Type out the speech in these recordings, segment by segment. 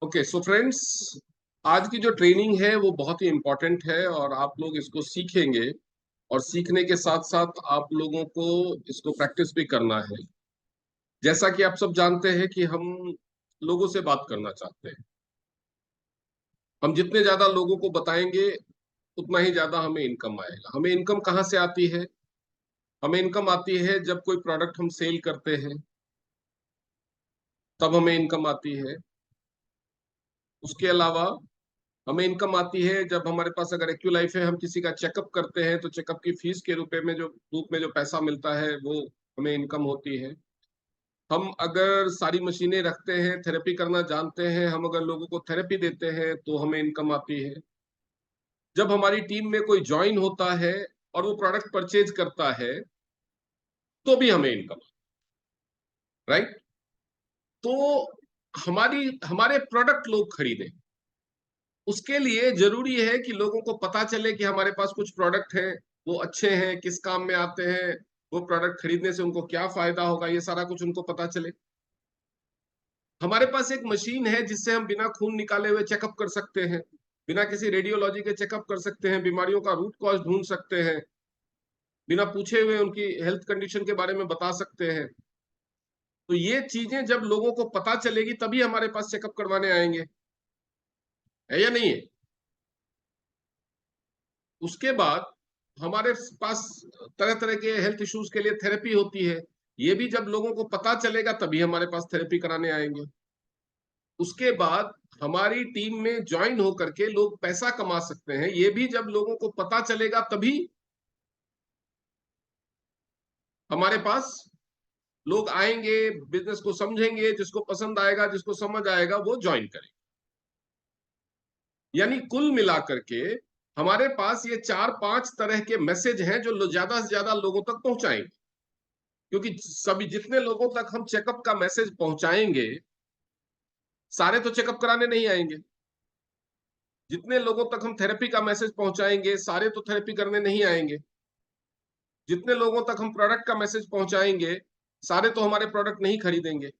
Okay so friends, आज की जो ट्रेनिंग है वो बहुत ही इम्पोर्टेंट है और आप लोग इसको सीखेंगे। और सीखने के साथ साथ आप लोगों को इसको प्रैक्टिस भी करना है। जैसा कि आप सब जानते हैं कि हम लोगों से बात करना चाहते हैं। हम जितने ज्यादा लोगों को बताएंगे उतना ही ज्यादा हमें इनकम आएगा। हमें इनकम कहाँ से आती है? हमें इनकम आती है जब कोई प्रोडक्ट हम सेल करते हैं, तब हमें इनकम आती है। उसके अलावा हमें इनकम आती है जब हमारे पास अगर एक्यू लाइफ है, हम किसी का चेकअप करते हैं तो चेकअप की फीस के रूप में जो पैसा मिलता है वो हमें इनकम होती है। हम अगर सारी मशीनें रखते हैं, थेरेपी करना जानते हैं, हम अगर लोगों को थेरेपी देते हैं तो हमें इनकम आती है। जब हमारी टीम में कोई ज्वाइन होता है और वो प्रोडक्ट परचेज करता है तो भी हमें इनकम, राइट? तो हमारी हमारे प्रोडक्ट लोग खरीदें, उसके लिए जरूरी है कि लोगों को पता चले कि हमारे पास कुछ प्रोडक्ट हैं, वो अच्छे हैं, किस काम में आते हैं, वो प्रोडक्ट खरीदने से उनको क्या फायदा होगा, ये सारा कुछ उनको पता चले। हमारे पास एक मशीन है जिससे हम बिना खून निकाले हुए चेकअप कर सकते हैं, बिना किसी रेडियोलॉजी के चेकअप कर सकते हैं, बीमारियों का रूट कॉज ढूंढ सकते हैं, बिना पूछे हुए उनकी हेल्थ कंडीशन के बारे में बता सकते हैं। तो ये चीजें जब लोगों को पता चलेगी तभी हमारे पास चेकअप करवाने आएंगे, है या नहीं है? उसके बाद हमारे पास तरह तरह के हेल्थ इश्यूज के लिए थेरेपी होती है। ये भी जब लोगों को पता चलेगा तभी हमारे पास थेरेपी कराने आएंगे। उसके बाद हमारी टीम में ज्वाइन होकर के लोग पैसा कमा सकते हैं, ये भी जब लोगों को पता चलेगा तभी हमारे पास लोग आएंगे, बिजनेस को समझेंगे, जिसको पसंद आएगा, जिसको समझ आएगा वो ज्वाइन करेंगे। यानी कुल मिलाकर के हमारे पास ये चार पांच तरह के मैसेज हैं जो ज्यादा से ज्यादा लोगों तक पहुंचाएंगे। क्योंकि सभी जितने लोगों तक हम चेकअप का मैसेज पहुंचाएंगे, सारे तो चेकअप कराने नहीं आएंगे। जितने लोगों तक हम थेरेपी का मैसेज पहुंचाएंगे, सारे तो थेरेपी करने नहीं आएंगे। जितने लोगों तक हम प्रोडक्ट का मैसेज पहुंचाएंगे, सारे तो हमारे प्रोडक्ट नहीं खरीदेंगे।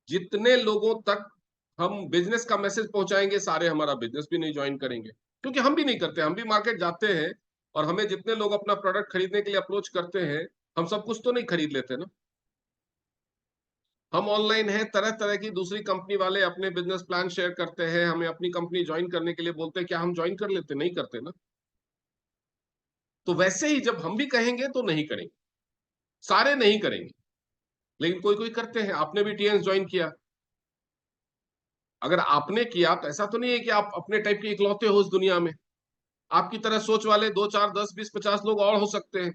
जितने लोगों तक हम बिजनेस का मैसेज पहुंचाएंगे, सारे हमारा बिजनेस भी नहीं ज्वाइन करेंगे। क्योंकि हम भी नहीं करते, हम भी मार्केट जाते हैं और हमें जितने लोग अपना प्रोडक्ट खरीदने के लिए अप्रोच करते हैं, हम सब कुछ तो नहीं खरीद लेते ना। हम ऑनलाइन हैं, तरह तरह की दूसरी कंपनी वाले अपने बिजनेस प्लान शेयर करते हैं, हमें अपनी कंपनी ज्वाइन करने के लिए बोलते हैं, क्या हम ज्वाइन कर लेते? नहीं करते ना। तो वैसे ही जब हम भी कहेंगे तो नहीं करेंगे, सारे नहीं करेंगे, लेकिन कोई कोई करते हैं। आपने भी टीएंस ज्वाइन किया। अगर आपने किया तो ऐसा तो नहीं है कि आप अपने टाइप के इकलौते हो इस दुनिया में। आपकी तरह सोच वाले 2 4 10 20 50 लोग और हो सकते हैं,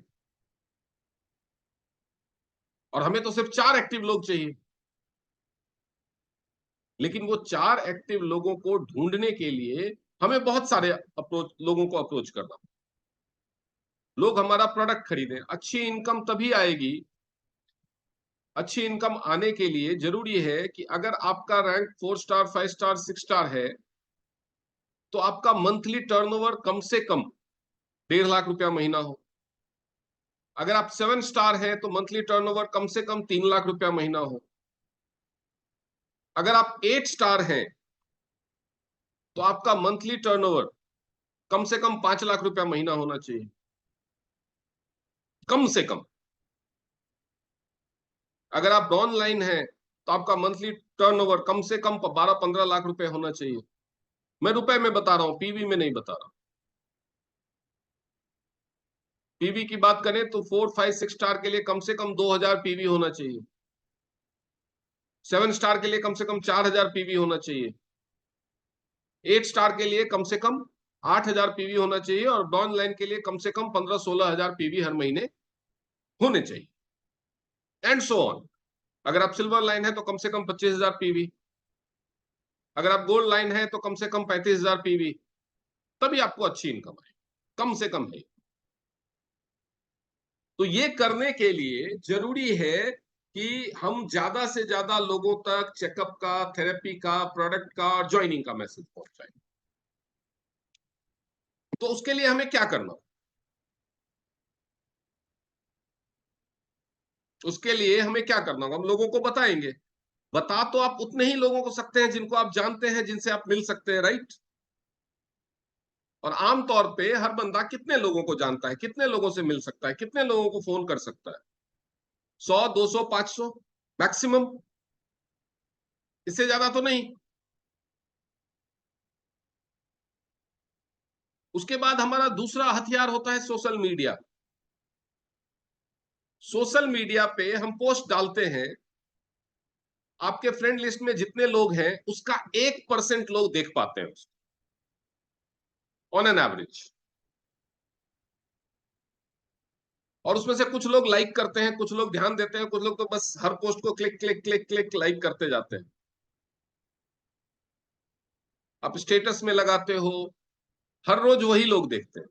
और हमें तो सिर्फ 4 एक्टिव लोग चाहिए। लेकिन वो 4 एक्टिव लोगों को ढूंढने के लिए हमें बहुत सारे लोगों को अप्रोच करना। लोग हमारा प्रोडक्ट खरीदें, अच्छी इनकम तभी आएगी। अच्छी इनकम आने के लिए जरूरी है कि अगर आपका रैंक 4 स्टार 5 स्टार 6 स्टार है तो आपका मंथली टर्नओवर कम से कम 1.5 लाख रुपया महीना हो। अगर आप 7 स्टार है तो मंथली टर्नओवर कम से कम 3 लाख रुपया महीना हो। अगर आप 8 स्टार हैं तो आपका मंथली टर्नओवर कम से कम 5 लाख रुपया महीना होना चाहिए, कम से कम। अगर आप डाउन लाइन है तो आपका मंथली टर्नओवर कम से कम 12 15 लाख रुपए होना चाहिए। मैं रुपए में बता रहा हूं, पीवी में नहीं बता रहा। पीवी की बात करें तो 4 5 6 स्टार के लिए कम से कम 2,000 पीवी होना चाहिए। 7 स्टार के लिए कम से कम 4,000 पीवी होना चाहिए। 8 स्टार के लिए कम से कम 8,000 पीवी होना चाहिए, और डाउन लाइन के लिए कम से कम 15 16 हजार पीवी हर महीने होने चाहिए, एंड सो ऑन। अगर आप सिल्वर लाइन है तो कम से कम 25,000 पीवी। अगर आप गोल्ड लाइन है तो कम से कम 35,000 पीवी। तभी आपको अच्छी इनकम आए, कम से कम है। तो ये करने के लिए जरूरी है कि हम ज्यादा से ज्यादा लोगों तक चेकअप का, थेरेपी का, प्रोडक्ट का और ज्वाइनिंग का मैसेज पहुंचाएं। तो उसके लिए हमें क्या करना? उसके लिए हमें क्या करना होगा? हम लोगों को बताएंगे बता तो आप उतने ही लोगों को सकते हैं जिनको आप जानते हैं, जिनसे आप मिल सकते हैं, राइट। और आमतौर पे हर बंदा कितने लोगों को जानता है, कितने लोगों से मिल सकता है, कितने लोगों को फोन कर सकता है? 100, 200, 500 मैक्सिमम, इससे ज्यादा तो नहीं। उसके बाद हमारा दूसरा हथियार होता है सोशल मीडिया। सोशल मीडिया पे हम पोस्ट डालते हैं, आपके फ्रेंड लिस्ट में जितने लोग हैं उसका 1% लोग देख पाते हैं उसको, ऑन एन एवरेज। और उसमें से कुछ लोग लाइक करते हैं, कुछ लोग ध्यान देते हैं, कुछ लोग तो बस हर पोस्ट को click click click click like करते जाते हैं। आप स्टेटस में लगाते हो, हर रोज वही लोग देखते हैं।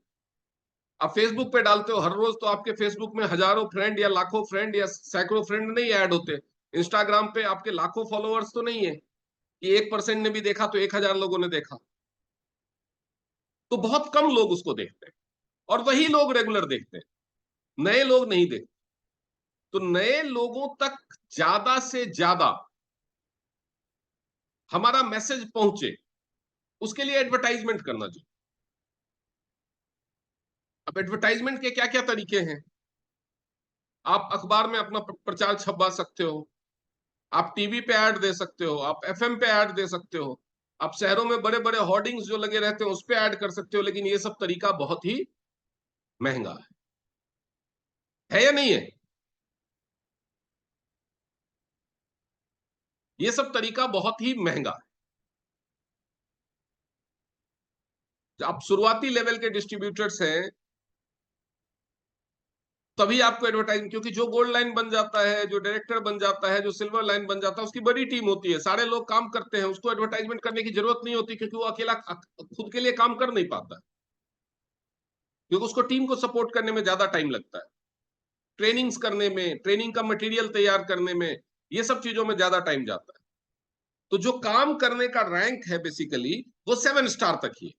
आप फेसबुक पे डालते हो हर रोज, तो आपके फेसबुक में हजारों फ्रेंड या लाखों फ्रेंड या सैकड़ों फ्रेंड नहीं ऐड होते। इंस्टाग्राम पे आपके लाखों फॉलोअर्स तो नहीं है कि 1% ने भी देखा तो 1,000 लोगों ने देखा। तो बहुत कम लोग उसको देखते हैं, और वही लोग रेगुलर देखते हैं, नए लोग नहीं देखते। तो नए लोगों तक ज्यादा से ज्यादा हमारा मैसेज पहुंचे, उसके लिए एडवर्टाइजमेंट करना चाहिए। अब एडवर्टाइजमेंट के क्या क्या तरीके हैं? आप अखबार में अपना प्रचार छपवा सकते हो, आप टीवी पे ऐड दे सकते हो, आप एफएम पे ऐड दे सकते हो, आप शहरों में बड़े बड़े होर्डिंग्स जो लगे रहते हैं उस पे ऐड कर सकते हो। लेकिन ये सब तरीका बहुत ही महंगा है या नहीं है? ये सब तरीका बहुत ही महंगा है। आप शुरुआती लेवल के डिस्ट्रीब्यूटर्स हैं, तभी आपको एडवर्टाइजमेंट, क्योंकि जो गोल्ड लाइन बन जाता है, जो डायरेक्टर बन जाता है, जो सिल्वर लाइन बन जाता है, उसकी बड़ी टीम होती है, सारे लोग काम करते हैं, उसको एडवर्टाइजमेंट करने की जरूरत नहीं होती, क्योंकि वो अकेला खुद के लिए काम कर नहीं पाता, क्योंकि उसको टीम को सपोर्ट करने में ज्यादा टाइम लगता है, ट्रेनिंग्स करने में, ट्रेनिंग का मटेरियल तैयार करने में, ये सब चीजों में ज्यादा टाइम जाता है। तो जो काम करने का रैंक है बेसिकली, वो 7 स्टार तक ही है।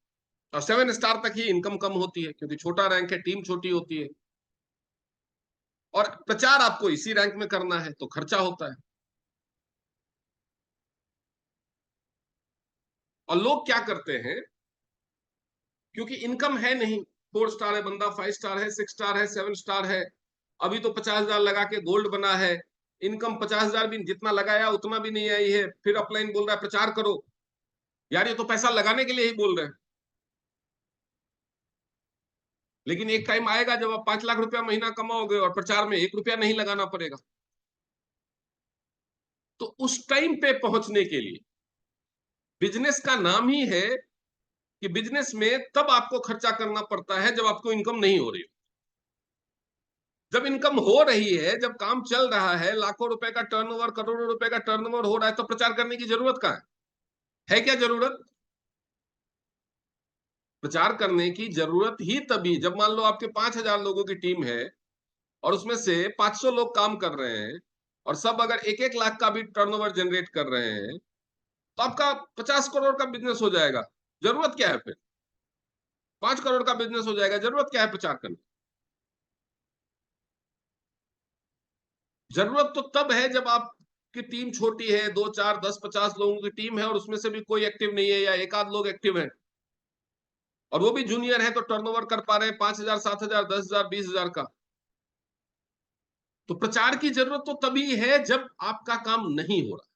और 7 स्टार तक ही इनकम कम होती है, क्योंकि छोटा रैंक है, टीम छोटी होती है, और प्रचार आपको इसी रैंक में करना है, तो खर्चा होता है। और लोग क्या करते हैं, क्योंकि इनकम है नहीं, 4 स्टार है बंदा, 5 स्टार है, 6 स्टार है, 7 स्टार है, अभी तो 50,000 लगा के गोल्ड बना है, इनकम 50,000 भी जितना लगाया उतना भी नहीं आई है, फिर अपलाइन बोल रहा है प्रचार करो। यार ये तो पैसा लगाने के लिए ही बोल रहे हैं। लेकिन एक टाइम आएगा जब आप 5 लाख रुपया महीना कमाओगे और प्रचार में 1 रुपया नहीं लगाना पड़ेगा। तो उस टाइम पे पहुंचने के लिए, बिजनेस का नाम ही है कि बिजनेस में तब आपको खर्चा करना पड़ता है जब आपको इनकम नहीं हो रही। जब इनकम हो रही है, जब काम चल रहा है, लाखों रुपए का टर्नओवर, करोड़ों रुपए का टर्नओवर हो रहा है, तो प्रचार करने की जरूरत कहाँ है क्या जरूरत? प्रचार करने की जरूरत ही तभी जब मान लो आपके 5,000 लोगों की टीम है, और उसमें से 500 लोग काम कर रहे हैं, और सब अगर 1-1 लाख का भी टर्नओवर जनरेट कर रहे हैं, तो आपका 50 करोड़ का बिजनेस हो जाएगा। जरूरत क्या है फिर? 5 करोड़ का बिजनेस हो जाएगा, जरूरत क्या है प्रचार करने? जरूरत तो तब है जब आपकी टीम छोटी है, 2, 4, 10, 50 लोगों की टीम है, और उसमें से भी कोई एक्टिव नहीं है, या एक आध लोग एक्टिव है, और वो भी जूनियर है, तो टर्नओवर कर पा रहे हैं 5,000, 7,000, 10,000, 20,000 का। तो प्रचार की जरूरत तो तभी है जब आपका काम नहीं हो रहा।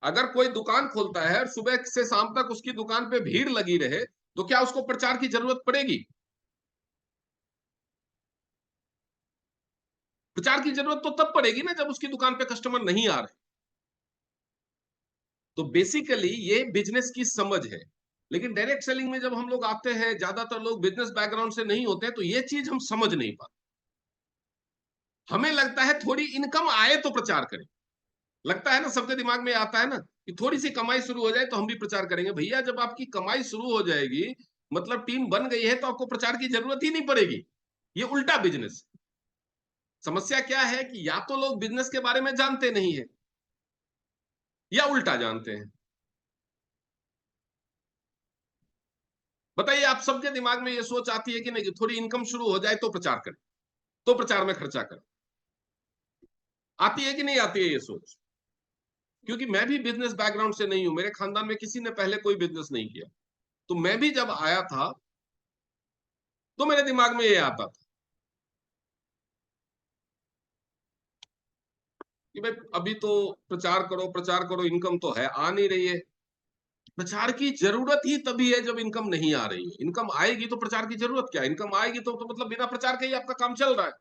अगर कोई दुकान खोलता है और सुबह से शाम तक उसकी दुकान पे भीड़ लगी रहे, तो क्या उसको प्रचार की जरूरत पड़ेगी? प्रचार की जरूरत तो तब पड़ेगी ना जब उसकी दुकान पे कस्टमर नहीं आ रहे। तो बेसिकली ये बिजनेस की समझ है। लेकिन डायरेक्ट सेलिंग में जब हम लोग आते हैं, ज्यादातर लोग बिजनेस बैकग्राउंड से नहीं होते, तो ये चीज हम समझ नहीं पाते। हमें लगता है थोड़ी इनकम आए तो प्रचार करें। लगता है ना, सबके दिमाग में आता है ना कि थोड़ी सी कमाई शुरू हो जाए तो हम भी प्रचार करेंगे। भैया जब आपकी कमाई शुरू हो जाएगी, मतलब टीम बन गई है, तो आपको प्रचार की जरूरत ही नहीं पड़ेगी। ये उल्टा बिजनेस। समस्या क्या है कि या तो लोग बिजनेस के बारे में जानते नहीं है, या उल्टा जानते हैं। बताइए, आप सबके दिमाग में ये सोच आती है कि नहीं कि थोड़ी इनकम शुरू हो जाए तो प्रचार करें, तो प्रचार में खर्चा करें? आती है कि नहीं आती है ये सोच? क्योंकि मैं भी बिजनेस बैकग्राउंड से नहीं हूं, मेरे खानदान में किसी ने पहले कोई बिजनेस नहीं किया। तो मैं भी जब आया था तो मेरे दिमाग में ये आता था कि भाई अभी तो प्रचार करो, इनकम तो है, आ नहीं रही है। प्रचार की जरूरत ही तभी है जब इनकम नहीं आ रही है। इनकम आएगी तो प्रचार की जरूरत क्या है? इनकम आएगी तो मतलब बिना प्रचार के ही आपका काम चल रहा है।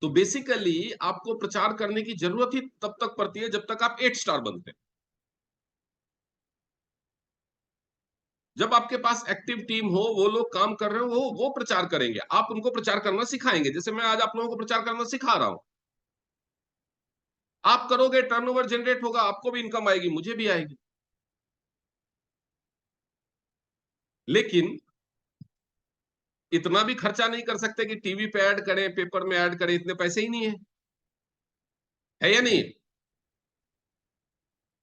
तो बेसिकली आपको प्रचार करने की जरूरत ही तब तक पड़ती है जब तक आप 8 स्टार बनते हैं। जब आपके पास एक्टिव टीम हो, वो लोग काम कर रहे हो, वो प्रचार करेंगे, आप उनको प्रचार करना सिखाएंगे। जैसे मैं आज आप लोगों को प्रचार करना सिखा रहा हूं। आप करोगे, टर्नओवर जनरेट होगा, आपको भी इनकम आएगी, मुझे भी आएगी। लेकिन इतना भी खर्चा नहीं कर सकते कि टीवी पे ऐड करें, पेपर में ऐड करें, इतने पैसे ही नहीं है या नहीं?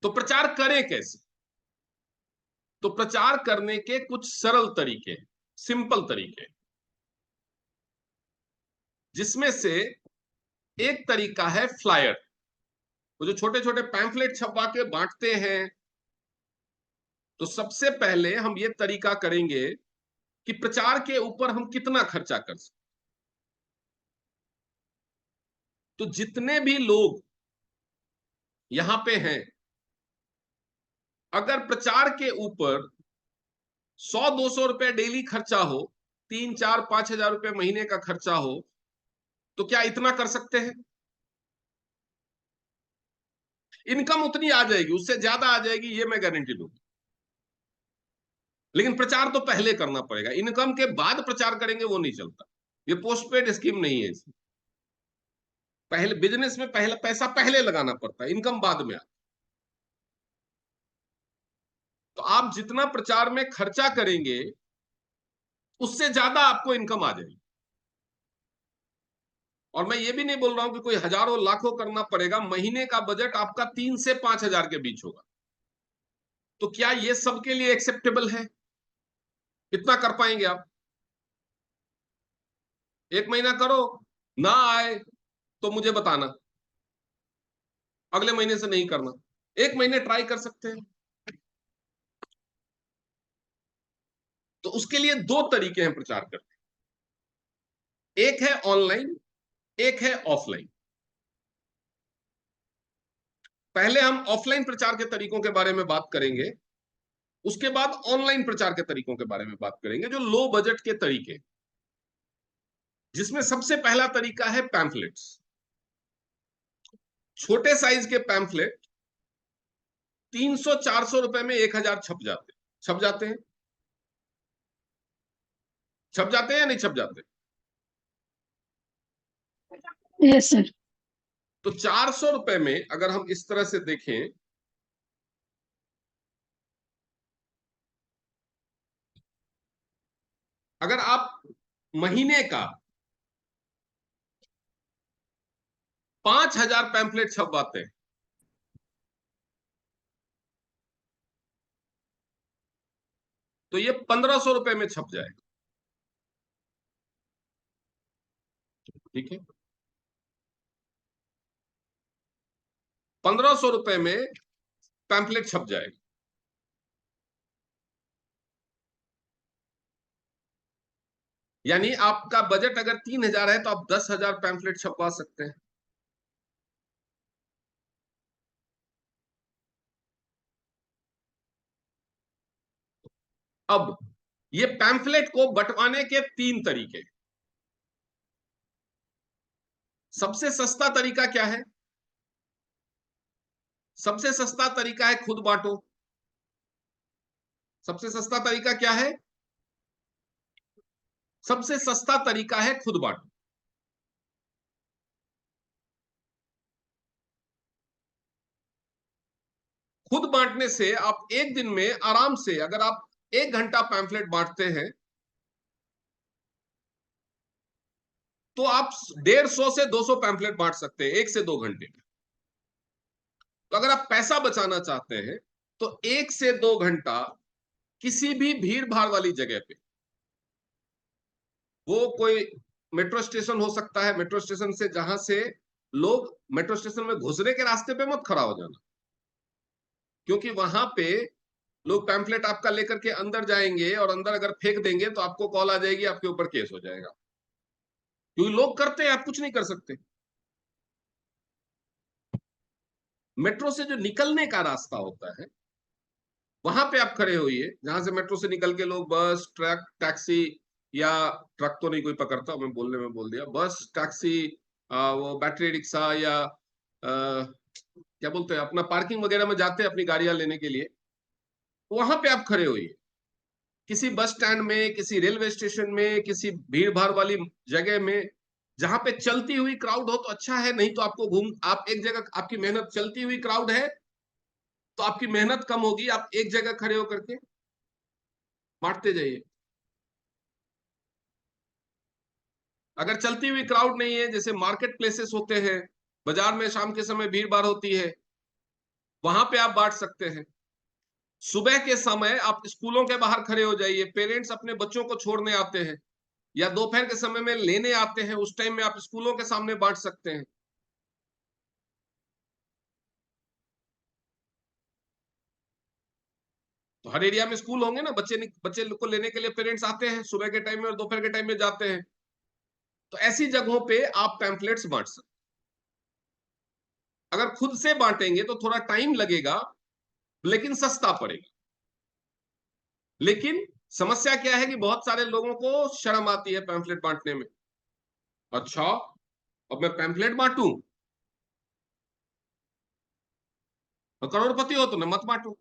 तो प्रचार करें कैसे? तो प्रचार करने के कुछ सरल तरीके, सिंपल तरीके, जिसमें से एक तरीका है फ्लायर। वो जो छोटे छोटे पैम्फलेट छपवा के बांटते हैं, तो सबसे पहले हम ये तरीका करेंगे कि प्रचार के ऊपर हम कितना खर्चा कर सकते। तो जितने भी लोग यहां पे हैं, अगर प्रचार के ऊपर 100-200 रुपए डेली खर्चा हो, 3-4-5 हजार रुपए महीने का खर्चा हो, तो क्या इतना कर सकते हैं? इनकम उतनी आ जाएगी, उससे ज्यादा आ जाएगी, ये मैं गारंटी दूं। लेकिन प्रचार तो पहले करना पड़ेगा। इनकम के बाद प्रचार करेंगे वो नहीं चलता। ये पोस्टपेड स्कीम नहीं है इसमें। पहले बिजनेस में पहले पैसा पहले लगाना पड़ता है, इनकम बाद में आता। तो आप जितना प्रचार में खर्चा करेंगे, उससे ज्यादा आपको इनकम आ जाएगी। और मैं ये भी नहीं बोल रहा हूं कि कोई हजारों लाखों करना पड़ेगा। महीने का बजट आपका 3 से 5 हजार के बीच होगा। तो क्या ये सबके लिए एक्सेप्टेबल है? कितना कर पाएंगे आप? 1 महीना करो, ना आए तो मुझे बताना, अगले महीने से नहीं करना। 1 महीने ट्राई कर सकते हैं। तो उसके लिए दो तरीके हैं प्रचार करने। एक है ऑनलाइन, एक है ऑफलाइन। पहले हम ऑफलाइन प्रचार के तरीकों के बारे में बात करेंगे, उसके बाद ऑनलाइन प्रचार के तरीकों के बारे में बात करेंगे, जो लो बजट के तरीके, जिसमें सबसे पहला तरीका है पैम्फलेट्स। छोटे साइज के पैम्फलेट 300-400 रुपए में 1 हजार छप जाते हैं। छप जाते हैं या नहीं छप जाते? Yes sir. तो 400 रुपए में अगर हम इस तरह से देखें, अगर आप महीने का 5 हजार पैम्फलेट छपवाते हैं, तो ये 1500 रुपए में छप जाएगा। ठीक है, 1500 रुपए में पैम्फलेट छप जाएगा। यानी आपका बजट अगर 3 हजार है तो आप 10 हजार पैम्फलेट छपवा सकते हैं। अब ये पैम्फलेट को बंटवाने के 3 तरीके। सबसे सस्ता तरीका क्या है? सबसे सस्ता तरीका है खुद बांटो। सबसे सस्ता तरीका क्या है? सबसे सस्ता तरीका है खुद बांटो। खुद बांटने से आप एक दिन में आराम से, अगर आप 1 घंटा पैम्फलेट बांटते हैं, तो आप 150 से 200 पैम्फलेट बांट सकते हैं 1 से 2 घंटे में। तो अगर आप पैसा बचाना चाहते हैं, तो 1 से 2 घंटा किसी भी भीड़ भाड़ वाली जगह पे, वो कोई मेट्रो स्टेशन हो सकता है, मेट्रो स्टेशन से जहां से लोग मेट्रो स्टेशन में घुसने के रास्ते पे मत खड़ा हो जाना, क्योंकि वहां पे लोग पैम्फलेट आपका लेकर के अंदर जाएंगे और अंदर अगर फेंक देंगे तो आपको कॉल आ जाएगी, आपके ऊपर केस हो जाएगा। क्योंकि लोग करते हैं, आप कुछ नहीं कर सकते। मेट्रो से जो निकलने का रास्ता होता है वहां पे आप खड़े होइए, जहां से मेट्रो से निकल के लोग बस, ट्रक, टैक्सी, या ट्रक तो नहीं कोई पकड़ता, मैं बोलने में बोल दिया, बस, टैक्सी, वो बैटरी रिक्शा, या क्या बोलते हैं, अपना पार्किंग वगैरह में जाते हैं अपनी गाड़ियां लेने के लिए, वहां पे आप खड़े होइए। किसी बस स्टैंड में, किसी रेलवे स्टेशन में, किसी भीड़ भाड़ वाली जगह में, जहां पे चलती हुई क्राउड हो तो अच्छा है, नहीं तो आपको आप एक जगह, आपकी मेहनत, चलती हुई क्राउड है तो आपकी मेहनत कम होगी, आप एक जगह खड़े होकर के बांटते जाइए। अगर चलती हुई क्राउड नहीं है, जैसे मार्केट प्लेसेस होते हैं, बाजार में शाम के समय भीड़ भाड़ होती है, वहां पे आप बांट सकते हैं। सुबह के समय आप स्कूलों के बाहर खड़े हो जाइए, पेरेंट्स अपने बच्चों को छोड़ने आते हैं, या दोपहर के समय में लेने आते हैं, उस टाइम में आप स्कूलों के सामने बांट सकते हैं। तो हर एरिया में स्कूल होंगे ना, बच्चे को लेने के लिए पेरेंट्स आते हैं सुबह के टाइम में और दोपहर के टाइम में जाते हैं। तो ऐसी जगहों पे आप पैम्फलेट्स बांट सकते हैं। अगर खुद से बांटेंगे तो थोड़ा टाइम लगेगा, लेकिन सस्ता पड़ेगा। लेकिन समस्या क्या है कि बहुत सारे लोगों को शर्म आती है पैम्फलेट बांटने में। अच्छा, अब मैं पैम्फलेट बांटूं? तो करोड़पति हो तो न मत बांटो,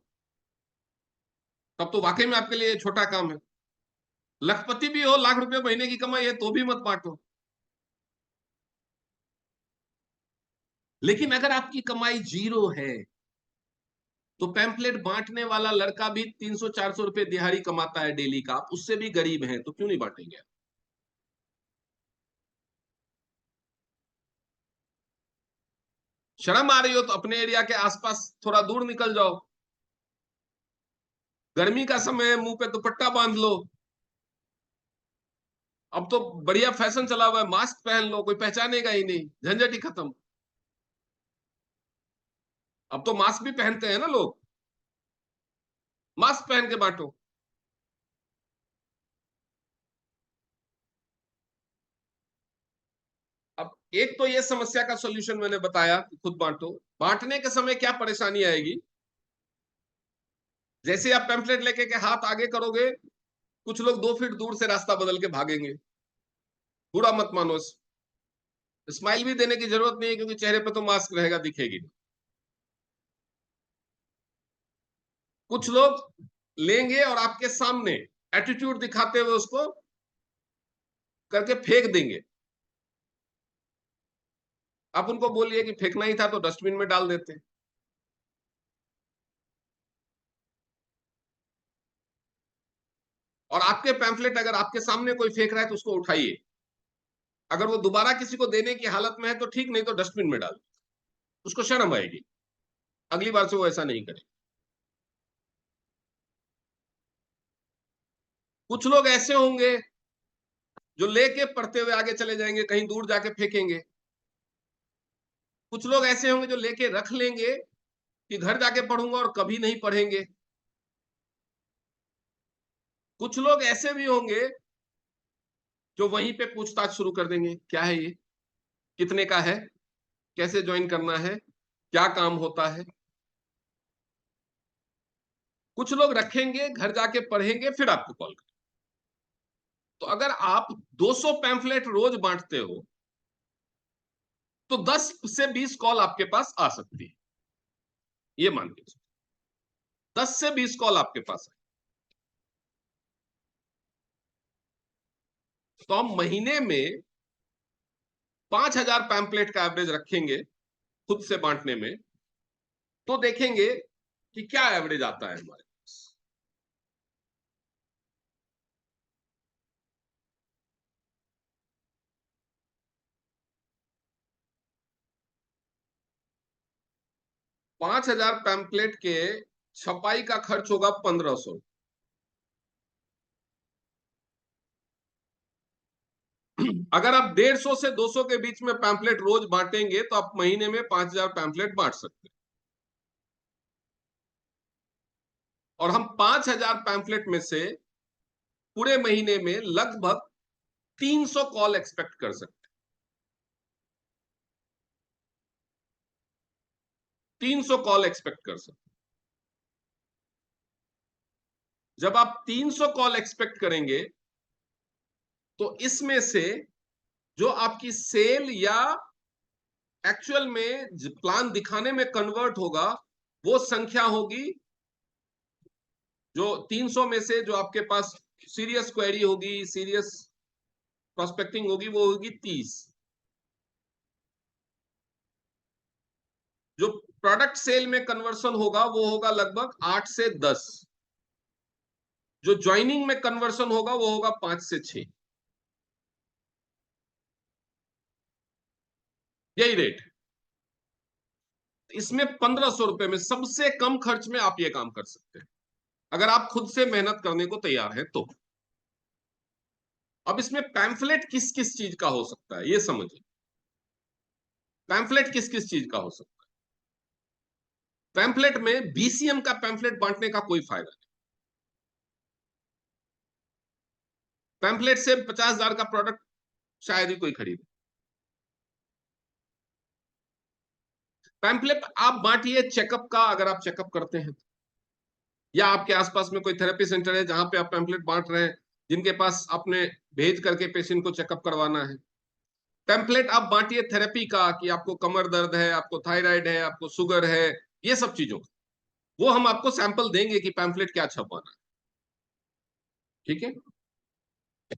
तब तो वाकई में आपके लिए छोटा काम है। लखपति भी हो, लाख रुपए महीने की कमाई है, तो भी मत बांटो। लेकिन अगर आपकी कमाई जीरो है तो पैम्फलेट बांटने वाला लड़का भी 300-400 रुपए दिहाड़ी कमाता है डेली का, आप उससे भी गरीब हैं, तो क्यों नहीं बांटेंगे आप? शर्म आ रही हो तो अपने एरिया के आसपास थोड़ा दूर निकल जाओ। गर्मी का समय है, मुंह पे दुपट्टा बांध लो। अब तो बढ़िया फैशन चला हुआ है, मास्क पहन लो, कोई पहचानेगा ही नहीं, झंझट ही खत्म। अब तो मास्क भी पहनते हैं ना लोग, मास्क पहन के बांटो। अब एक तो ये समस्या का सॉल्यूशन मैंने बताया कि खुद बांटो। बांटने के समय क्या परेशानी आएगी, जैसे आप पैम्फलेट लेके के हाथ आगे करोगे, कुछ लोग 2 फीट दूर से रास्ता बदल के भागेंगे। बुरा मत मानो, स्माइल भी देने की जरूरत नहीं है, क्योंकि चेहरे पे तो मास्क रहेगा, दिखेगी। कुछ लोग लेंगे और आपके सामने एटीट्यूड दिखाते हुए उसको करके फेंक देंगे। आप उनको बोलिए कि फेंकना ही था तो डस्टबिन में डाल देते। और आपके पैम्फलेट अगर आपके सामने कोई फेंक रहा है तो उसको उठाइए। अगर वो दोबारा किसी को देने की हालत में है तो ठीक, नहीं तो डस्टबिन में डाल, उसको शर्म आएगी, अगली बार से वो ऐसा नहीं करे। कुछ लोग ऐसे होंगे जो लेके पढ़ते हुए आगे चले जाएंगे, कहीं दूर जाके फेंकेंगे। कुछ लोग ऐसे होंगे जो लेके रख लेंगे कि घर जाके पढ़ूंगा, और कभी नहीं पढ़ेंगे। कुछ लोग ऐसे भी होंगे जो वहीं पे पूछताछ शुरू कर देंगे, क्या है ये, कितने का है, कैसे ज्वाइन करना है, क्या काम होता है। कुछ लोग रखेंगे, घर जाके पढ़ेंगे, फिर आपको कॉल करें। तो अगर आप 200 पैम्फलेट रोज बांटते हो तो 10 से 20 कॉल आपके पास आ सकती है, ये मान के चलो। 10 से 20 कॉल आपके पास है, तो हम महीने में 5,000 पैम्पलेट का एवरेज रखेंगे खुद से बांटने में, तो देखेंगे कि क्या एवरेज आता है हमारे पास। 5,000 पैम्पलेट के छपाई का खर्च होगा 1,500। अगर आप 150 से 200 के बीच में पैम्फलेट रोज बांटेंगे तो आप महीने में 5000 पैम्फलेट बांट सकते हैं। और हम 5000 पैम्फलेट में से पूरे महीने में लगभग 300 कॉल एक्सपेक्ट कर सकते हैं। 300 कॉल एक्सपेक्ट कर सकते हैं। जब आप 300 कॉल एक्सपेक्ट करेंगे तो इसमें से जो आपकी सेल या एक्चुअल में प्लान दिखाने में कन्वर्ट होगा वो संख्या होगी, जो 300 में से जो आपके पास सीरियस क्वेरी होगी, सीरियस प्रोस्पेक्टिंग होगी, वो होगी 30। जो प्रोडक्ट सेल में कन्वर्सन होगा वो होगा लगभग 8 से 10। जो ज्वाइनिंग में कन्वर्सन होगा वो होगा 5 से 6। यही रेट। इसमें 1500 रुपए में सबसे कम खर्च में आप ये काम कर सकते हैं, अगर आप खुद से मेहनत करने को तैयार हैं तो। अब इसमें पैम्फलेट किस किस चीज का हो सकता है ये समझिए। पैम्फलेट किस किस चीज का हो सकता है। पैम्फलेट में बीसीएम का पैम्फलेट बांटने का कोई फायदा नहीं। पैम्फलेट से 50,000 का प्रोडक्ट शायद ही कोई खरीदे। पैम्फलेट आप बांटिए चेकअप का, अगर आप चेकअप करते हैं, या आपके आसपास में कोई थेरेपी सेंटर है जहां पे आप पैम्फलेट बांट रहे हैं, जिनके पास आपने भेज करके पेशेंट को चेकअप करवाना है। पैम्फलेट आप बांटिए थेरेपी का, कि आपको कमर दर्द है, आपको थायराइड है, आपको शुगर है, ये सब चीजों का। वो हम आपको सैंपल देंगे कि पैम्फलेट क्या छपवाना है। ठीक है।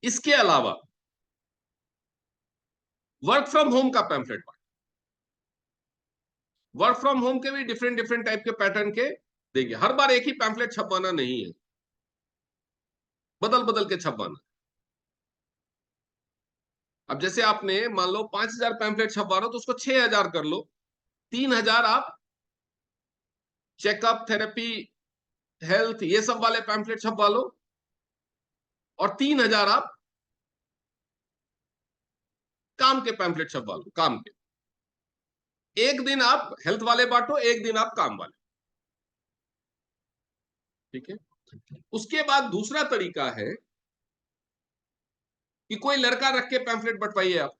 इसके अलावा वर्क फ्रॉम होम का पैम्फलेट बांट। वर्क फ्रॉम होम के भी डिफरेंट डिफरेंट टाइप के पैटर्न के देंगे। हर बार एक ही पैम्फलेट छपवाना नहीं है, बदल बदल के छपवाना। अब जैसे आपने मान लो 5000 पैम्फलेट छपवा रहे हो तो उसको 6000 कर लो। 3000 आप चेकअप, थेरेपी, हेल्थ, ये सब वाले पैम्फलेट छपवा लो, और 3000 आप काम के पैम्फलेट छपवा लो, काम के। एक दिन आप हेल्थ वाले बांटो, एक दिन आप काम वाले। ठीक है। उसके बाद दूसरा तरीका है कि कोई लड़का रख के पैम्फलेट बंटवाइए आप।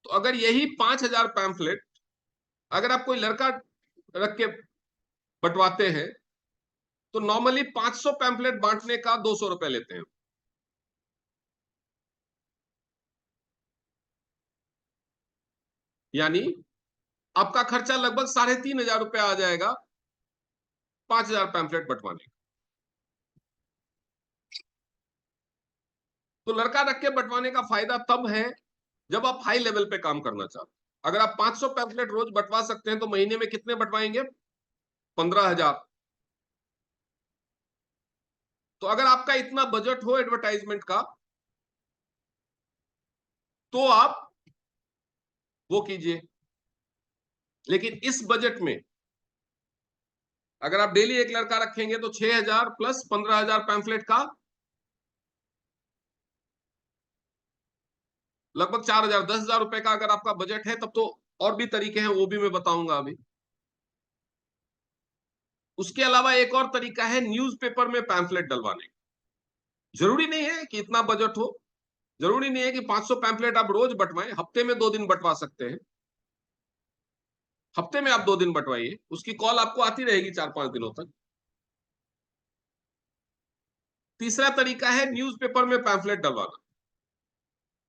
तो अगर यही 5000 पैम्फलेट अगर आप कोई लड़का रख के बंटवाते हैं तो नॉर्मली 500 पैम्फलेट बांटने का 200 रुपए लेते हैं। यानी आपका खर्चा लगभग 3500 रुपए आ जाएगा 5000 पैम्फलेट बंटवाने का। तो लड़का रख के बंटवाने का फायदा तब है जब आप हाई लेवल पे काम करना चाहते हैं। अगर आप 500 पैम्फलेट रोज बंटवा सकते हैं तो महीने में कितने बंटवाएंगे? 15,000। तो अगर आपका इतना बजट हो एडवर्टाइजमेंट का तो आप वो कीजिए। लेकिन इस बजट में अगर आप डेली एक लड़का रखेंगे तो 6000 प्लस 15,000 पैम्फलेट का लगभग 4000, 10,000 रुपए का अगर आपका बजट है तब तो और भी तरीके हैं, वो भी मैं बताऊंगा अभी। उसके अलावा एक और तरीका है न्यूज़पेपर में पैम्फलेट डलवाने का। जरूरी नहीं है कि इतना बजट हो, जरूरी नहीं है कि 500 पैम्फलेट आप रोज बंटवाएं, हफ्ते में 2 दिन बंटवा सकते हैं। हफ्ते में आप 2 दिन बंटवाइए, उसकी कॉल आपको आती रहेगी 4-5 दिनों तक। तीसरा तरीका है न्यूज़पेपर में पैम्फलेट डलवाना।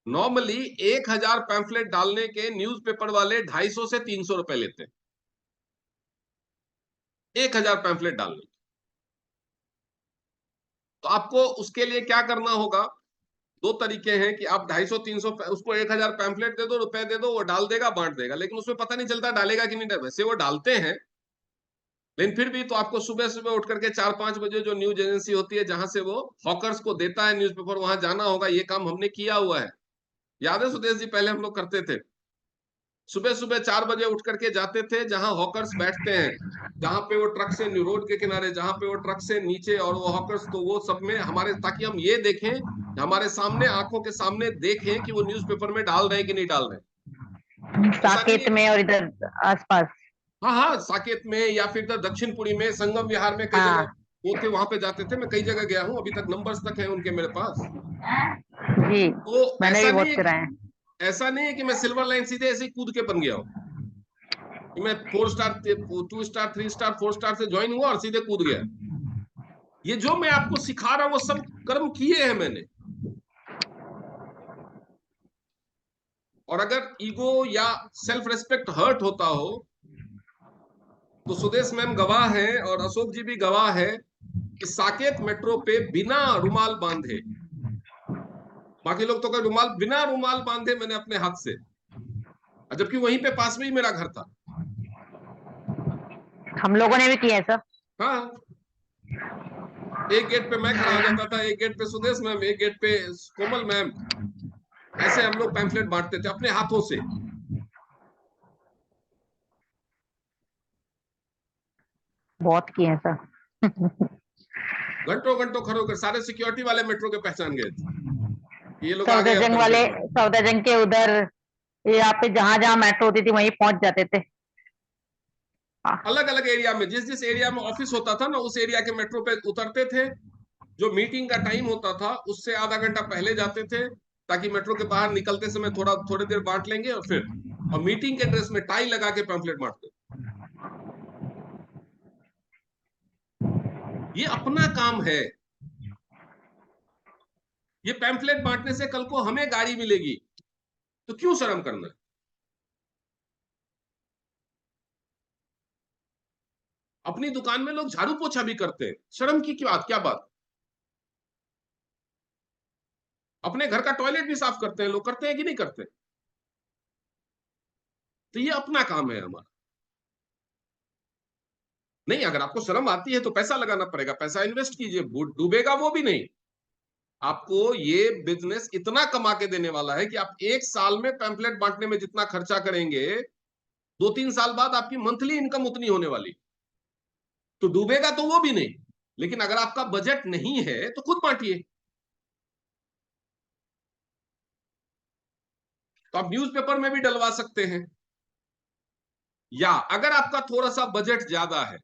नॉर्मली 1000 पैम्फलेट डालने के न्यूज़पेपर वाले 250 से 300 रुपए लेते हैं। 1000 पैम्फलेट डालने। तो आपको उसके लिए क्या करना होगा? 2 तरीके हैं कि आप 250-300 उसको 1000 पैम्फलेट दे दो, रुपए दे दो, वो डाल देगा, बांट देगा। लेकिन उसमें पता नहीं चलता डालेगा कि नहीं। वैसे वो डालते हैं, लेकिन फिर भी तो आपको सुबह सुबह उठ करके 4-5 बजे जो न्यूज एजेंसी होती है जहां से वो हॉकर्स को देता है न्यूज़पेपर, वहां जाना होगा। ये काम हमने किया हुआ है। याद है सुदेश जी, पहले हम लोग करते थे। सुबह सुबह 4 बजे उठ करके जाते थे जहां हॉकर्स बैठते हैं, जहां पे वो ट्रक से रोड के किनारे, जहां पे वो ट्रक से नीचे और वो हॉकर्स, तो वो सब में हमारे, ताकि हम ये देखें, हमारे सामने, आंखों के सामने देखें कि वो न्यूज़पेपर में डाल रहे हैं कि नहीं डाल रहे हैं। ऐसा नहीं है साकेत में और इधर आसपास। हाँ हाँ, साकेत में या फिर इधर दक्षिणपुरी में, संगम विहार में कई जगह हाँ वो थे, वहां पे जाते थे। मैं कई जगह गया हूँ, अभी तक नंबर्स तक है उनके मेरे पास। जी, तो मैंने भी ऐसा नहीं बहुत है फिरा कि है। ऐसा नहीं है कि मैं सिल्वर लाइन सीधे ऐसे ही कूद के बन गया हूँ, कि मैं 4 स्टार, 2 स्टार, 3 स्टार, 4 स्टार से ज्वाइन हुआ और सीधे कूद गया। ये जो मैं आपको सिखा रहा हूँ वो सब कर्म किए हैं मैंने। और अगर ईगो या सेल्फ रेस्पेक्ट हर्ट होता हो तो सुदेश मैम गवाह हैं और अशोक जी भी गवाह है कि साकेत मेट्रो पे बिना रुमाल बांधे, बाकी लोग तो कहे रुमाल, बिना रुमाल बांधे मैंने अपने हाथ से, जबकि वहीं पे पास में ही मेरा घर था। हम लोगों ने भी किया है सर। हाँ, एक गेट पे मैं खड़ा हो जाता था, एक गेट पे सुदेश मैम, एक गेट पे कोमल मैम, ऐसे हम लोग पैम्फलेट बांटते थे अपने हाथों से। बहुत किए हैं सर। घंटों घंटों खड़े होकर सारे सिक्योरिटी वाले मेट्रो के पहचान गए थे कि ये लोग आ गए अब सफदरजंग वाले, पैम्फलेट बांट। सफदरजंग के उधर, यहाँ पे जहां जहां मेट्रो होती थी वहीं पहुंच जाते थे। हाँ। अलग अलग एरिया में, जिस जिस एरिया में ऑफिस होता था ना, उस एरिया के मेट्रो पे उतरते थे। जो मीटिंग का टाइम होता था उससे आधा घंटा पहले जाते थे, ताकि मेट्रो के बाहर निकलते समय थोड़ा थोड़ी देर बांट लेंगे, और फिर और मीटिंग के ड्रेस में टाई लगा के पैम्फलेट बांटते। ये अपना काम है। ये पैम्फलेट बांटने से कल को हमें गाड़ी मिलेगी तो क्यों शर्म करना है? अपनी दुकान में लोग झाड़ू पोछा भी करते हैं, शर्म की क्या बात? अपने घर का टॉयलेट भी साफ करते हैं लोग, करते हैं कि नहीं करते? तो ये अपना काम है हमारा। नहीं, अगर आपको शर्म आती है तो पैसा लगाना पड़ेगा, पैसा इन्वेस्ट कीजिए, डूबेगा वो भी नहीं। आपको ये बिजनेस इतना कमा के देने वाला है कि आप एक साल में पैम्फलेट बांटने में जितना खर्चा करेंगे, 2-3 साल बाद आपकी मंथली इनकम उतनी होने वाली। तो डूबेगा तो वो भी नहीं। लेकिन अगर आपका बजट नहीं है तो खुद बांटिए। तो आप न्यूज़पेपर में भी डलवा सकते हैं, या अगर आपका थोड़ा सा बजट ज्यादा है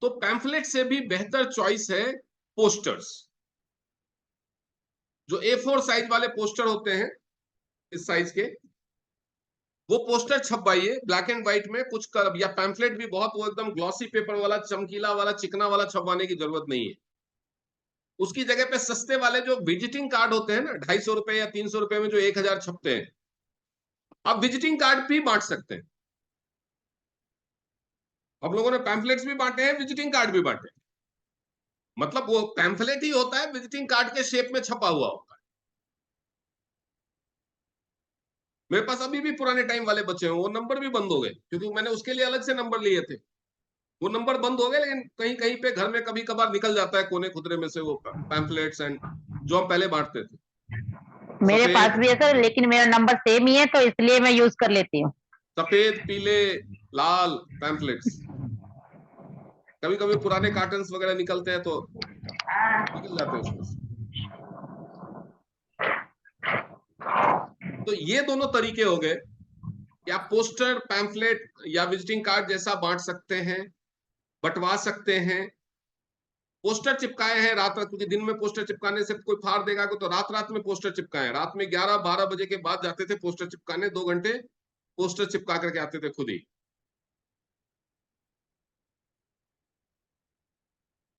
तो पैम्फलेट से भी बेहतर चॉइस है पोस्टर्स। जो A4 साइज वाले पोस्टर होते हैं, इस साइज के, वो पोस्टर छपवाइए ब्लैक एंड व्हाइट में, कुछ कर, या पैम्फलेट भी बहुत वो एकदम ग्लॉसी पेपर वाला, चमकीला वाला, चिकना वाला छपवाने की जरूरत नहीं है। उसकी जगह पे सस्ते वाले जो विजिटिंग कार्ड होते हैं ना, 250 रुपए या 300 रुपए में जो 1000 छपते हैं, आप विजिटिंग कार्ड भी बांट सकते हैं। हम लोगों ने पैम्फलेट्स भी बांटे हैं, विजिटिंग कार्ड भी बांटे हैं। मतलब वो पैम्फलेट ही होता है, विजिटिंग कार्ड के शेप में छपा हुआ होता है। मेरे पास अभी भी पुराने टाइम वाले बचे हैं, वो नंबर भी बंद हो गए क्योंकि मैंने उसके लिए अलग से नंबर लिए थे। वो नंबर बंद हो गए, लेकिन कहीं कहीं पे घर में कभी कभार निकल जाता है कोने खुदरे में से वो पैम्फलेट्स एंड जो हम पहले बांटते थे, मेरे पास सफेद, भी है सर, लेकिन मेरा नंबर सेम ही है तो इसलिए मैं यूज कर लेती हूँ। सफेद पीले लाल पैम्फलेट्स। कभी कभी पुराने कार्टन्स वगैरह निकलते हैं तो निकल जाते हैं उसमें से। तो ये दोनों तरीके हो गए कि आप पोस्टर, पैम्फलेट या विजिटिंग कार्ड जैसा बांट सकते हैं, बंटवा सकते हैं। पोस्टर चिपकाए हैं रात रात, क्योंकि दिन में पोस्टर चिपकाने से कोई फाड़ देगा को, तो रात रात में पोस्टर चिपकाए, रात में 11-12 बजे के बाद जाते थे पोस्टर चिपकाने, 2 घंटे पोस्टर चिपका करके आते थे खुद ही।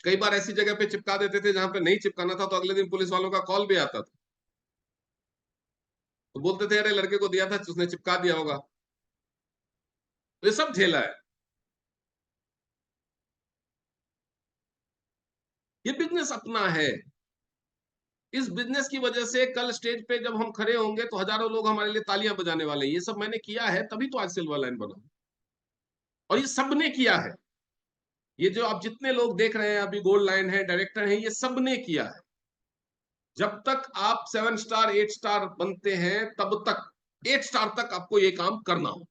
कई बार ऐसी जगह पे चिपका देते थे जहां पे नहीं चिपकाना था, तो अगले दिन पुलिस वालों का कॉल भी आता था, तो बोलते थे अरे लड़के को दिया था, उसने चिपका दिया होगा। तो ये सब झेला है। ये बिजनेस अपना है। इस बिजनेस की वजह से कल स्टेज पे जब हम खड़े होंगे तो हजारों लोग हमारे लिए तालियां बजाने वाले हैं। ये सब मैंने किया है, तभी तो आज सिल्वर लाइन बना, और ये सबने किया है। ये जो आप जितने लोग देख रहे हैं अभी, गोल्ड लाइन है, डायरेक्टर हैं, ये सबने किया है। जब तक आप 7 स्टार 8 स्टार बनते हैं तब तक, 8 स्टार तक आपको ये काम करना हो।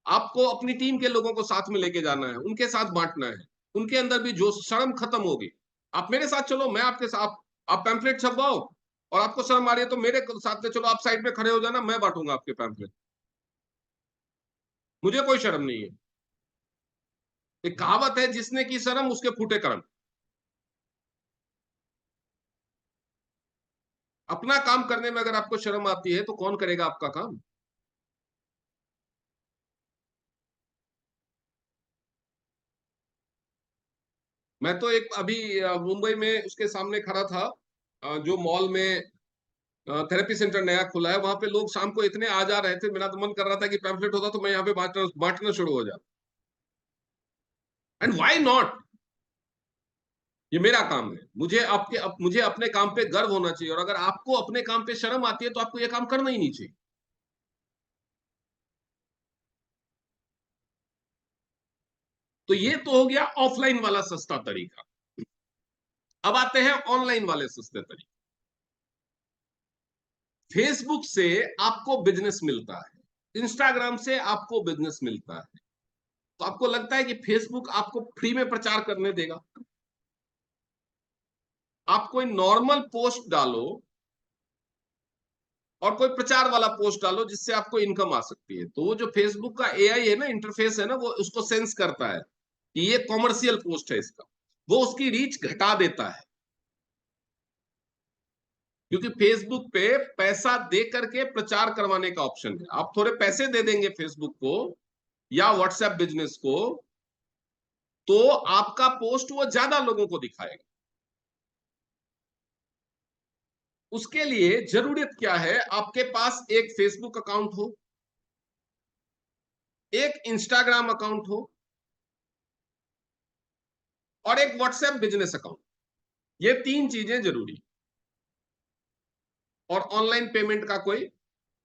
आपको अपनी टीम के लोगों को साथ में लेके जाना है, उनके साथ बांटना है, उनके अंदर भी जो शर्म खत्म होगी। आप मेरे साथ चलो, मैं आपके साथ, आप पैम्फलेट छपवाओ और आपको शर्म आ रही है तो मेरे साथ में चलो, आप साइड में खड़े हो जाना, मैं बांटूंगा आपके पैम्फलेट, मुझे कोई शर्म नहीं है। एक कहावत है, जिसने की शर्म उसके फूटे कर्म। अपना काम करने में अगर आपको शर्म आती है तो कौन करेगा आपका काम? मैं तो एक अभी मुंबई में उसके सामने खड़ा था, जो मॉल में थेरेपी सेंटर नया खुला है, वहां पे लोग शाम को इतने आ जा रहे थे, मेरा तो मन कर रहा था कि पैम्फलेट होता तो मैं यहाँ पे बांटना बांटना शुरू हो जाता। And why not? ये मेरा काम है, मुझे अपने काम पे गर्व होना चाहिए, और अगर आपको अपने काम पे शर्म आती है तो आपको ये काम करना ही नहीं चाहिए। तो ये तो हो गया ऑफलाइन वाला सस्ता तरीका। अब आते हैं ऑनलाइन वाले सस्ते तरीके। फेसबुक से आपको बिजनेस मिलता है, इंस्टाग्राम से आपको बिजनेस मिलता है, तो आपको लगता है कि फेसबुक आपको फ्री में प्रचार करने देगा? आप कोई नॉर्मल पोस्ट डालो और कोई प्रचार वाला पोस्ट डालो जिससे आपको इनकम आ सकती है, तो वो जो फेसबुक का एआई है ना, इंटरफेस है ना, वो उसको सेंस करता है कि ये कॉमर्शियल पोस्ट है इसका, वो उसकी रीच घटा देता है। क्योंकि फेसबुक पे पैसा दे करके प्रचार करवाने का ऑप्शन है। आप थोड़े पैसे दे देंगे फेसबुक को या व्हाट्सएप बिजनेस को, तो आपका पोस्ट वो ज्यादा लोगों को दिखाएगा। उसके लिए जरूरत क्या है? आपके पास एक फेसबुक अकाउंट हो, एक इंस्टाग्राम अकाउंट हो और एक व्हाट्सएप बिजनेस अकाउंट। ये तीन चीजें जरूरी। और ऑनलाइन पेमेंट का कोई,